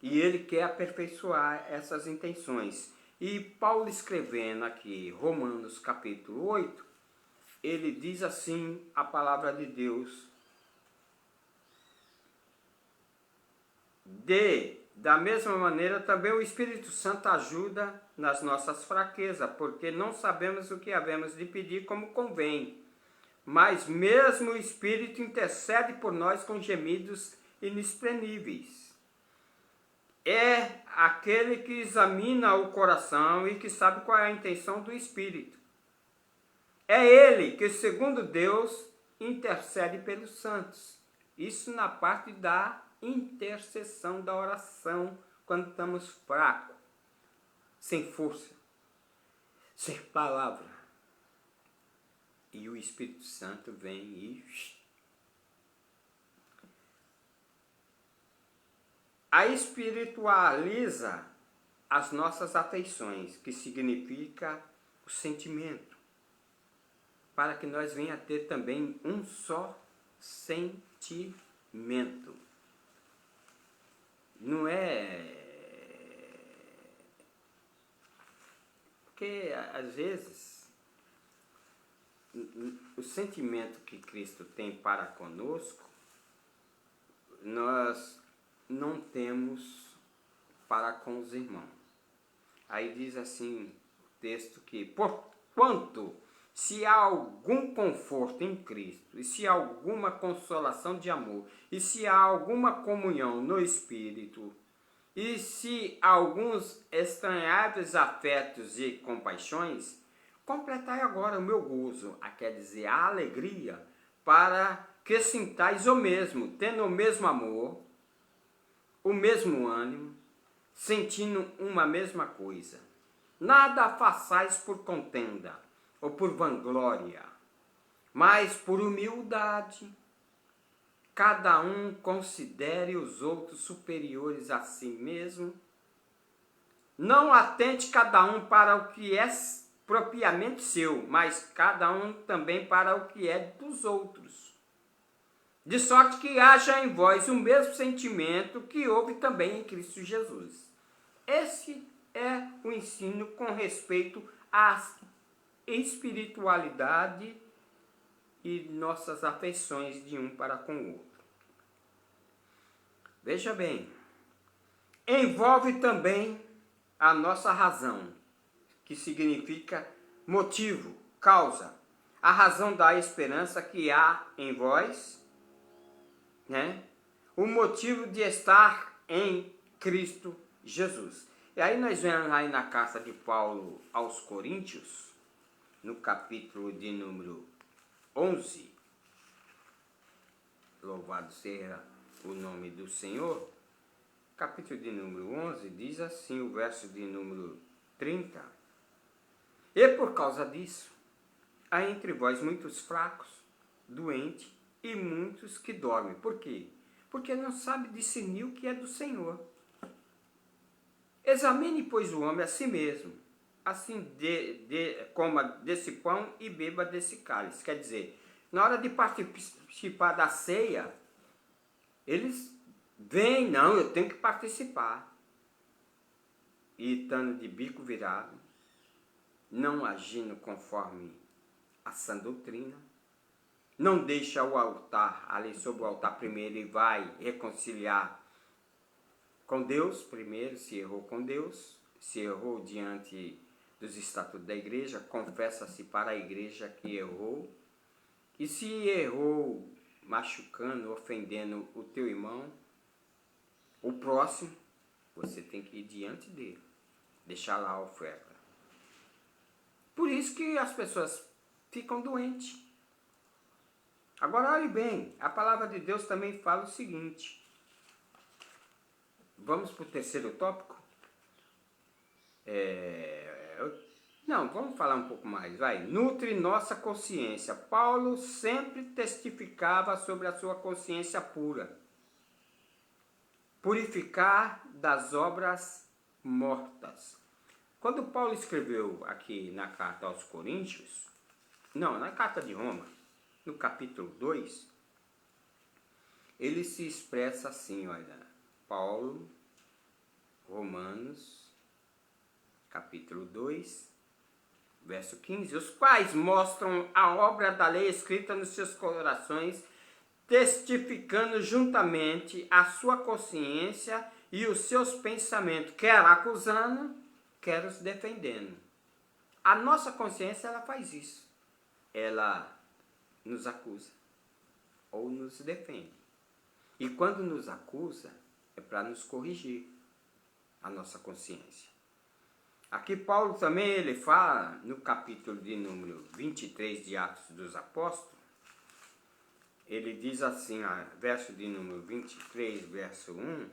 Speaker 1: E Ele quer aperfeiçoar essas intenções. E Paulo escrevendo aqui, Romanos capítulo 8, ele diz assim, a palavra de Deus, da mesma maneira também o Espírito Santo ajuda nas nossas fraquezas, porque não sabemos o que havemos de pedir como convém. Mas mesmo o Espírito intercede por nós com gemidos inexprimíveis. É aquele que examina o coração e que sabe qual é a intenção do Espírito. É ele que, segundo Deus, intercede pelos santos. Isso na parte da intercessão, da oração, quando estamos fracos, sem força, sem palavra. E o Espírito Santo vem e a espiritualiza as nossas afeições, que significa o sentimento, para que nós venha a ter também um só sentimento. Não é... Porque, às vezes, o sentimento que Cristo tem para conosco, nós não temos para com os irmãos. Aí diz assim o texto que, porquanto, se há algum conforto em Cristo, e se há alguma consolação de amor, e se há alguma comunhão no Espírito, e se há alguns estranháveis afetos e compaixões, completai agora o meu gozo, quer dizer, a alegria, para que sintais o mesmo, tendo o mesmo amor, o mesmo ânimo, sentindo uma mesma coisa. Nada façais por contenda ou por vanglória, mas por humildade. Cada um considere os outros superiores a si mesmo. Não atente cada um para o que é propriamente seu, mas cada um também para o que é dos outros. De sorte que haja em vós o mesmo sentimento que houve também em Cristo Jesus. Esse é o ensino com respeito à espiritualidade e nossas afeições de um para com o outro. Veja bem, envolve também a nossa razão, que significa motivo, causa, a razão da esperança que há em vós, né? O motivo de estar em Cristo Jesus. E aí nós vemos aí na carta de Paulo aos Coríntios, no capítulo de número 11, louvado seja o nome do Senhor, capítulo de número 11, diz assim o verso de número 30, e por causa disso, há entre vós muitos fracos, doentes e muitos que dormem. Por quê? Porque não sabe discernir o que é do Senhor. Examine, pois, o homem a si mesmo, assim coma desse pão e beba desse cálice. Quer dizer, na hora de participar da ceia, eles vêm, não, eu tenho que participar. E estando de bico virado, não agindo conforme a sã doutrina, não deixa o altar, ali sobre o altar primeiro, e vai reconciliar com Deus primeiro, se errou com Deus, se errou diante dos estatutos da igreja, confessa-se para a igreja que errou, e se errou machucando, ofendendo o teu irmão, O próximo, você tem que ir diante dele, deixar lá a oferta. Por isso que as pessoas ficam doentes. Agora, olhe bem, a palavra de Deus também fala o seguinte. Vamos para o terceiro tópico? Não, vamos falar um pouco mais, vai. Nutre nossa consciência. Paulo sempre testificava sobre a sua consciência pura. Purificar das obras mortas. Quando Paulo escreveu aqui na carta aos Coríntios, não, na carta de Roma, no capítulo 2, ele se expressa assim, olha, Paulo, Romanos, capítulo 2, verso 15, os quais mostram a obra da lei escrita nos seus corações, testificando juntamente a sua consciência e os seus pensamentos, quer acusando, quer os defendendo. A nossa consciência, ela faz isso. Ela nos acusa ou nos defende. E quando nos acusa, é para nos corrigir a nossa consciência. Aqui Paulo também ele fala, no capítulo de número 23 de Atos dos Apóstolos, ele diz assim, verso de número 23, verso 1,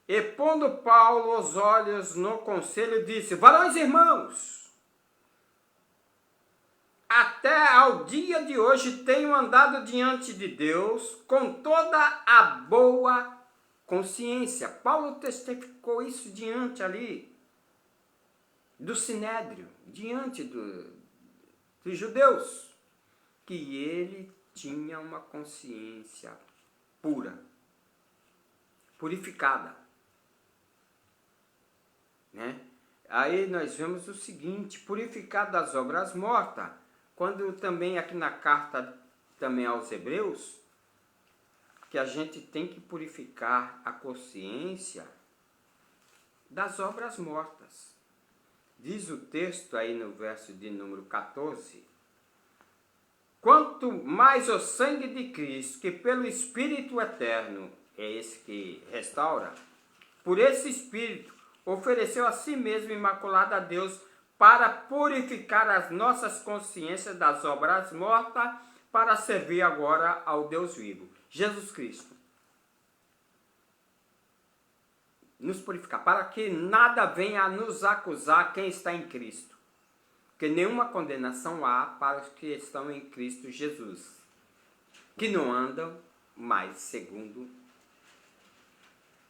Speaker 1: e pondo Paulo os olhos no conselho, disse, varões e irmãos, até ao dia de hoje tenho andado diante de Deus com toda a boa consciência. Paulo testificou isso diante ali do Sinédrio, diante dos judeus, que ele tinha uma consciência pura, purificada, né? Aí nós vemos o seguinte, purificar das obras mortas, quando também aqui na carta também aos Hebreus, que a gente tem que purificar a consciência das obras mortas. Diz o texto aí no verso de número 14, quanto mais o sangue de Cristo, que pelo Espírito Eterno, é esse que restaura, por esse Espírito, ofereceu a si mesmo imaculado a Deus para purificar as nossas consciências das obras mortas, para servir agora ao Deus vivo, Jesus Cristo. Nos purificar, para que nada venha a nos acusar quem está em Cristo. Porque nenhuma condenação há para os que estão em Cristo Jesus, que não andam mais segundo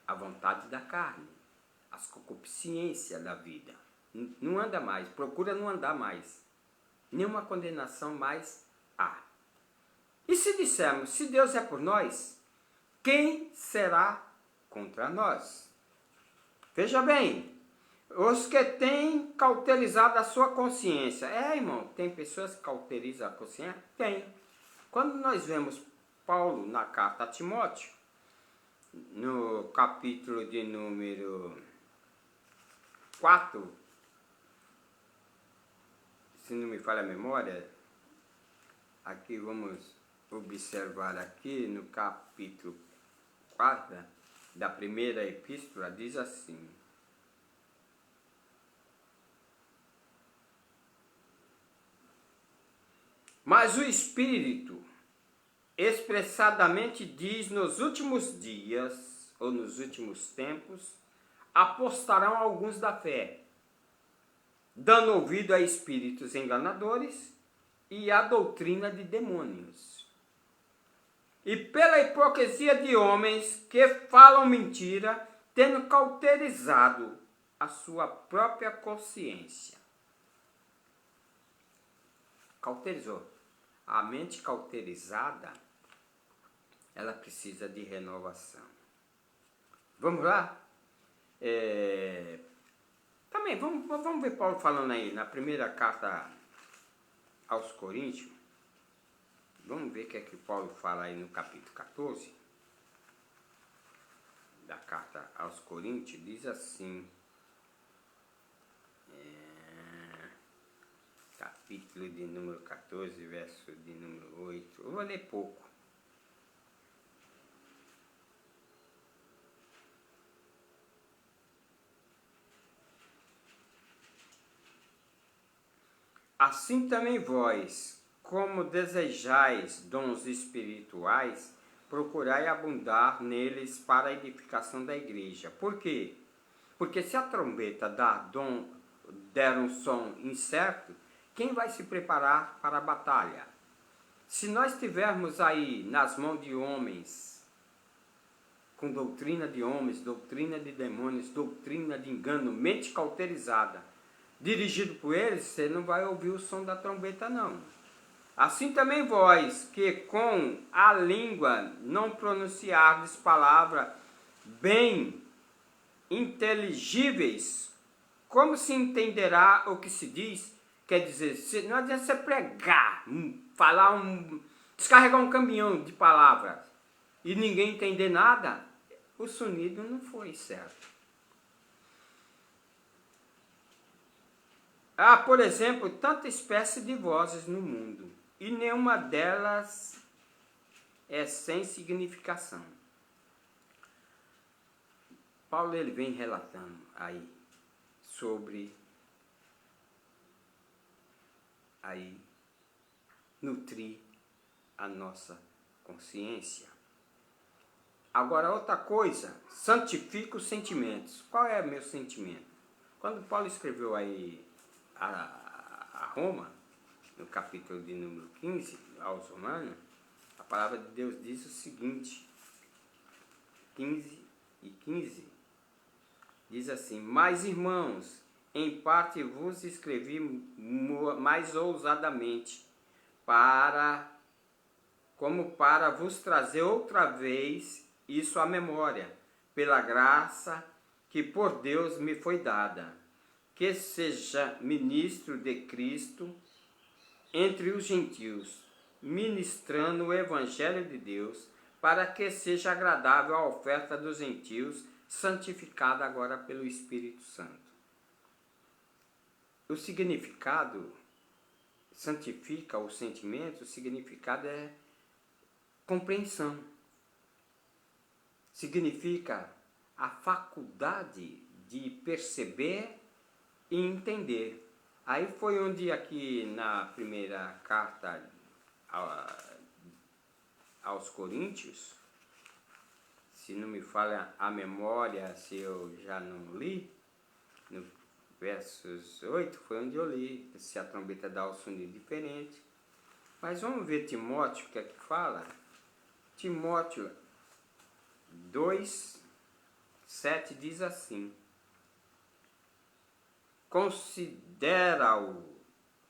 Speaker 1: a vontade da carne, as concupiscências da vida. Não anda mais, procura não andar mais. Nenhuma condenação mais há. E se dissermos, se Deus é por nós, quem será contra nós? Veja bem, os que têm cauterizado a sua consciência. Irmão, tem pessoas que cauterizam a consciência? Tem. Quando nós vemos Paulo na carta a Timóteo, no capítulo de número 4, se não me falha a memória, aqui vamos observar aqui no capítulo 4 da primeira epístola, diz assim, mas o Espírito expressadamente diz, nos últimos dias, ou nos últimos tempos, apostarão alguns da fé, dando ouvido a espíritos enganadores e a doutrina de demônios. E pela hipocrisia de homens que falam mentira, tendo cauterizado a sua própria consciência. Cauterizou. A mente cauterizada, ela precisa de renovação. Vamos lá? Também, vamos ver Paulo falando aí, na primeira carta aos Coríntios. Vamos ver o que é que Paulo fala aí no capítulo 14 da carta aos Coríntios. Diz assim, capítulo de número 14, verso de número 8. Eu vou ler pouco. Assim também vós, como desejais dons espirituais, procurai abundar neles para a edificação da igreja. Por quê? Porque se a trombeta der um som incerto, quem vai se preparar para a batalha? Se nós estivermos aí nas mãos de homens, com doutrina de homens, doutrina de demônios, doutrina de engano, mente cauterizada, dirigido por eles, você não vai ouvir o som da trombeta não. Assim também vós, que com a língua não pronunciardes palavras bem inteligíveis, como se entenderá o que se diz? Quer dizer, não adianta você pregar, descarregar um caminhão de palavras e ninguém entender nada, o sonido não foi certo. Há, por exemplo, tanta espécie de vozes no mundo, e nenhuma delas é sem significação. Paulo ele vem relatando aí sobre nutrir a nossa consciência. Agora outra coisa, santifica os sentimentos. Qual é o meu sentimento? Quando Paulo escreveu aí a Roma, no capítulo de número 15, aos Romanos, a palavra de Deus diz o seguinte, 15, diz assim: mas irmãos, em parte vos escrevi mais ousadamente, como para vos trazer outra vez isso à memória, pela graça que por Deus me foi dada, que seja ministro de Cristo entre os gentios, ministrando o Evangelho de Deus, para que seja agradável a oferta dos gentios, santificada agora pelo Espírito Santo. O significado santifica o sentimento, o significado é compreensão. Significa a faculdade de perceber e entender. Aí foi onde aqui na primeira carta aos Coríntios, se não me falha a memória, se eu já não li, no versos 8 foi onde eu li, se a trombeta dá o sonido diferente. Mas vamos ver Timóteo, o que é que fala? Timóteo 2:7 diz assim: considera-o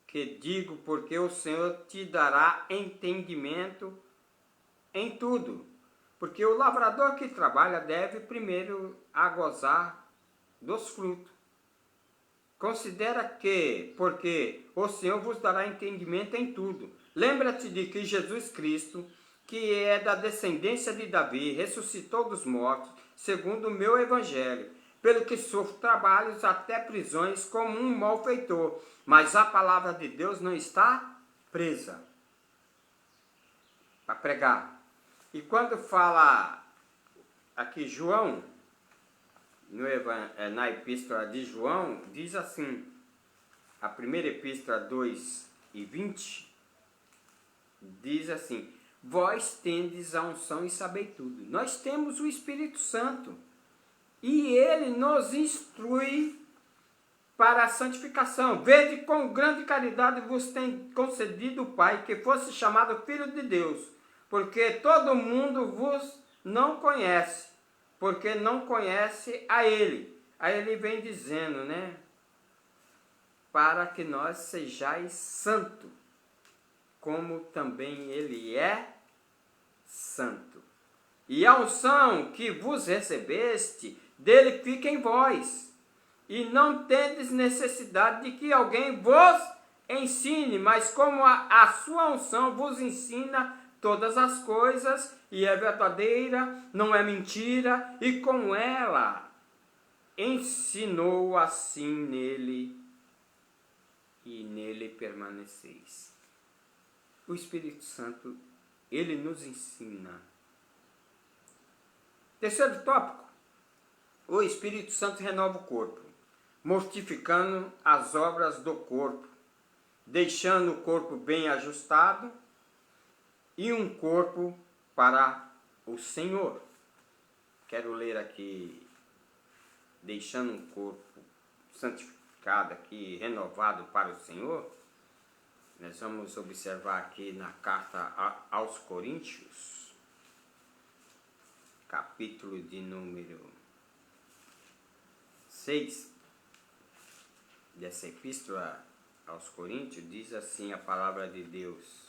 Speaker 1: que digo, porque o Senhor te dará entendimento em tudo. Porque o lavrador que trabalha deve primeiro gozar dos frutos. Considera que, porque o Senhor vos dará entendimento em tudo. Lembra-te de que Jesus Cristo, que é da descendência de Davi, ressuscitou dos mortos, segundo o meu evangelho, pelo que sofro trabalhos até prisões como um malfeitor, mas a palavra de Deus não está presa para pregar. E quando fala aqui João, na epístola de João, diz assim, a primeira epístola 2:20, diz assim: vós tendes a unção e sabeis tudo. Nós temos o Espírito Santo e ele nos instrui para a santificação. Vede com grande caridade vos tem concedido o Pai, que fosse chamado Filho de Deus, porque todo mundo vos não conhece, porque não conhece a ele. Aí ele vem dizendo, né? Para que nós sejais santo, como também ele é santo. E a unção que vos recebeste, dele fica em vós, e não tendes necessidade de que alguém vos ensine, mas como a sua unção vos ensina todas as coisas, e é verdadeira, não é mentira, e com ela ensinou assim nele, e nele permaneceis. O Espírito Santo, ele nos ensina. Terceiro tópico: o Espírito Santo renova o corpo, mortificando as obras do corpo deixando o corpo bem ajustado e um corpo para o Senhor. Quero ler aqui, deixando um corpo santificado aqui, renovado para o Senhor. Nós vamos observar aqui na carta aos Coríntios, capítulo de número 6, dessa epístola aos Coríntios, diz assim a palavra de Deus: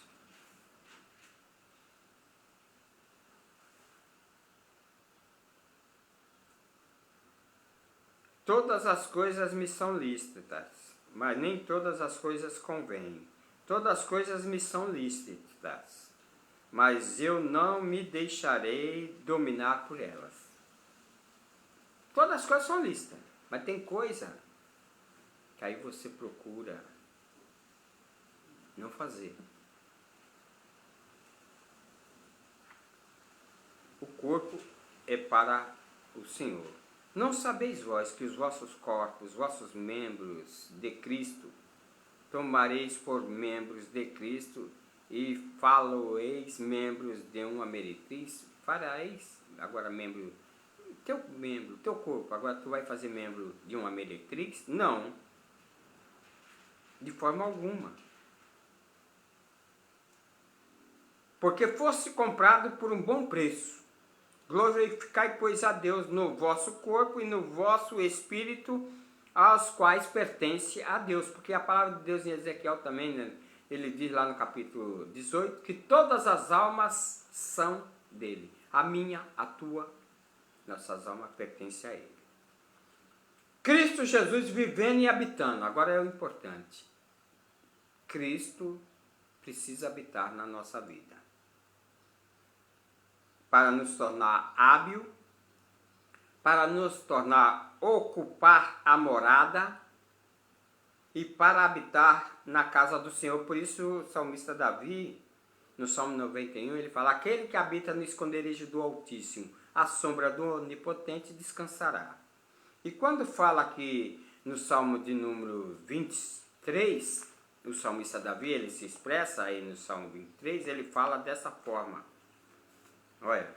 Speaker 1: todas as coisas me são lícitas, mas nem todas as coisas convêm. Todas as coisas me são lícitas, mas eu não me deixarei dominar por elas. Todas as coisas são lícitas, mas tem coisa que aí você procura não fazer. O corpo é para o Senhor. Não sabeis vós que os vossos corpos, os vossos membros de Cristo, tomareis por membros de Cristo e faloeis membros de uma meretriz? Farareis agora membro, teu corpo, agora tu vai fazer membro de uma meretriz? Não, de forma alguma. Porque fosse comprado por um bom preço. Glorificai, pois, a Deus no vosso corpo e no vosso espírito, aos quais pertence a Deus. Porque a palavra de Deus em Ezequiel também, né, ele diz lá no capítulo 18, que todas as almas são dele. A minha, a tua, nossas almas pertencem a ele. Cristo Jesus vivendo e habitando. Agora é o importante. Cristo precisa habitar na nossa vida, para nos tornar hábil, para nos tornar ocupar a morada e para habitar na casa do Senhor. Por isso o salmista Davi, no Salmo 91, ele fala: aquele que habita no esconderijo do Altíssimo, à sombra do Onipotente descansará. E quando fala aqui no Salmo de número 23, o salmista Davi, ele se expressa aí no Salmo 23, ele fala dessa forma: olha,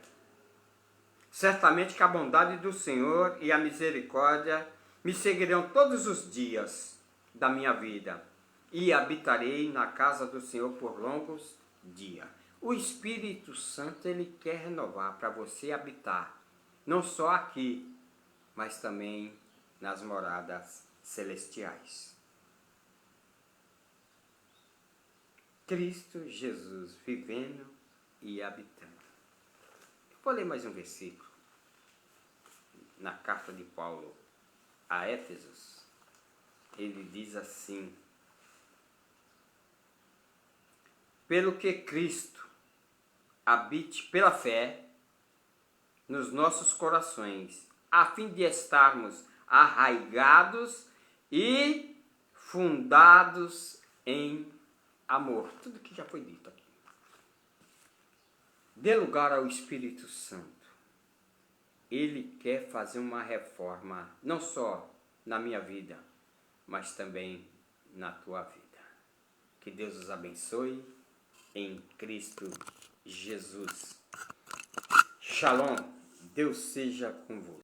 Speaker 1: certamente que a bondade do Senhor e a misericórdia me seguirão todos os dias da minha vida, e habitarei na casa do Senhor por longos dias. O Espírito Santo, ele quer renovar para você habitar, não só aqui, mas também nas moradas celestiais. Cristo Jesus vivendo e habitando. Vou ler mais um versículo. Na carta de Paulo a Éfesos, ele diz assim: pelo que Cristo habite pela fé nos nossos corações, a fim de estarmos arraigados e fundados em amor. Tudo que já foi dito aqui. Dê lugar ao Espírito Santo. Ele quer fazer uma reforma, não só na minha vida, mas também na tua vida. Que Deus os abençoe em Cristo Jesus. Shalom. Deus seja convosco.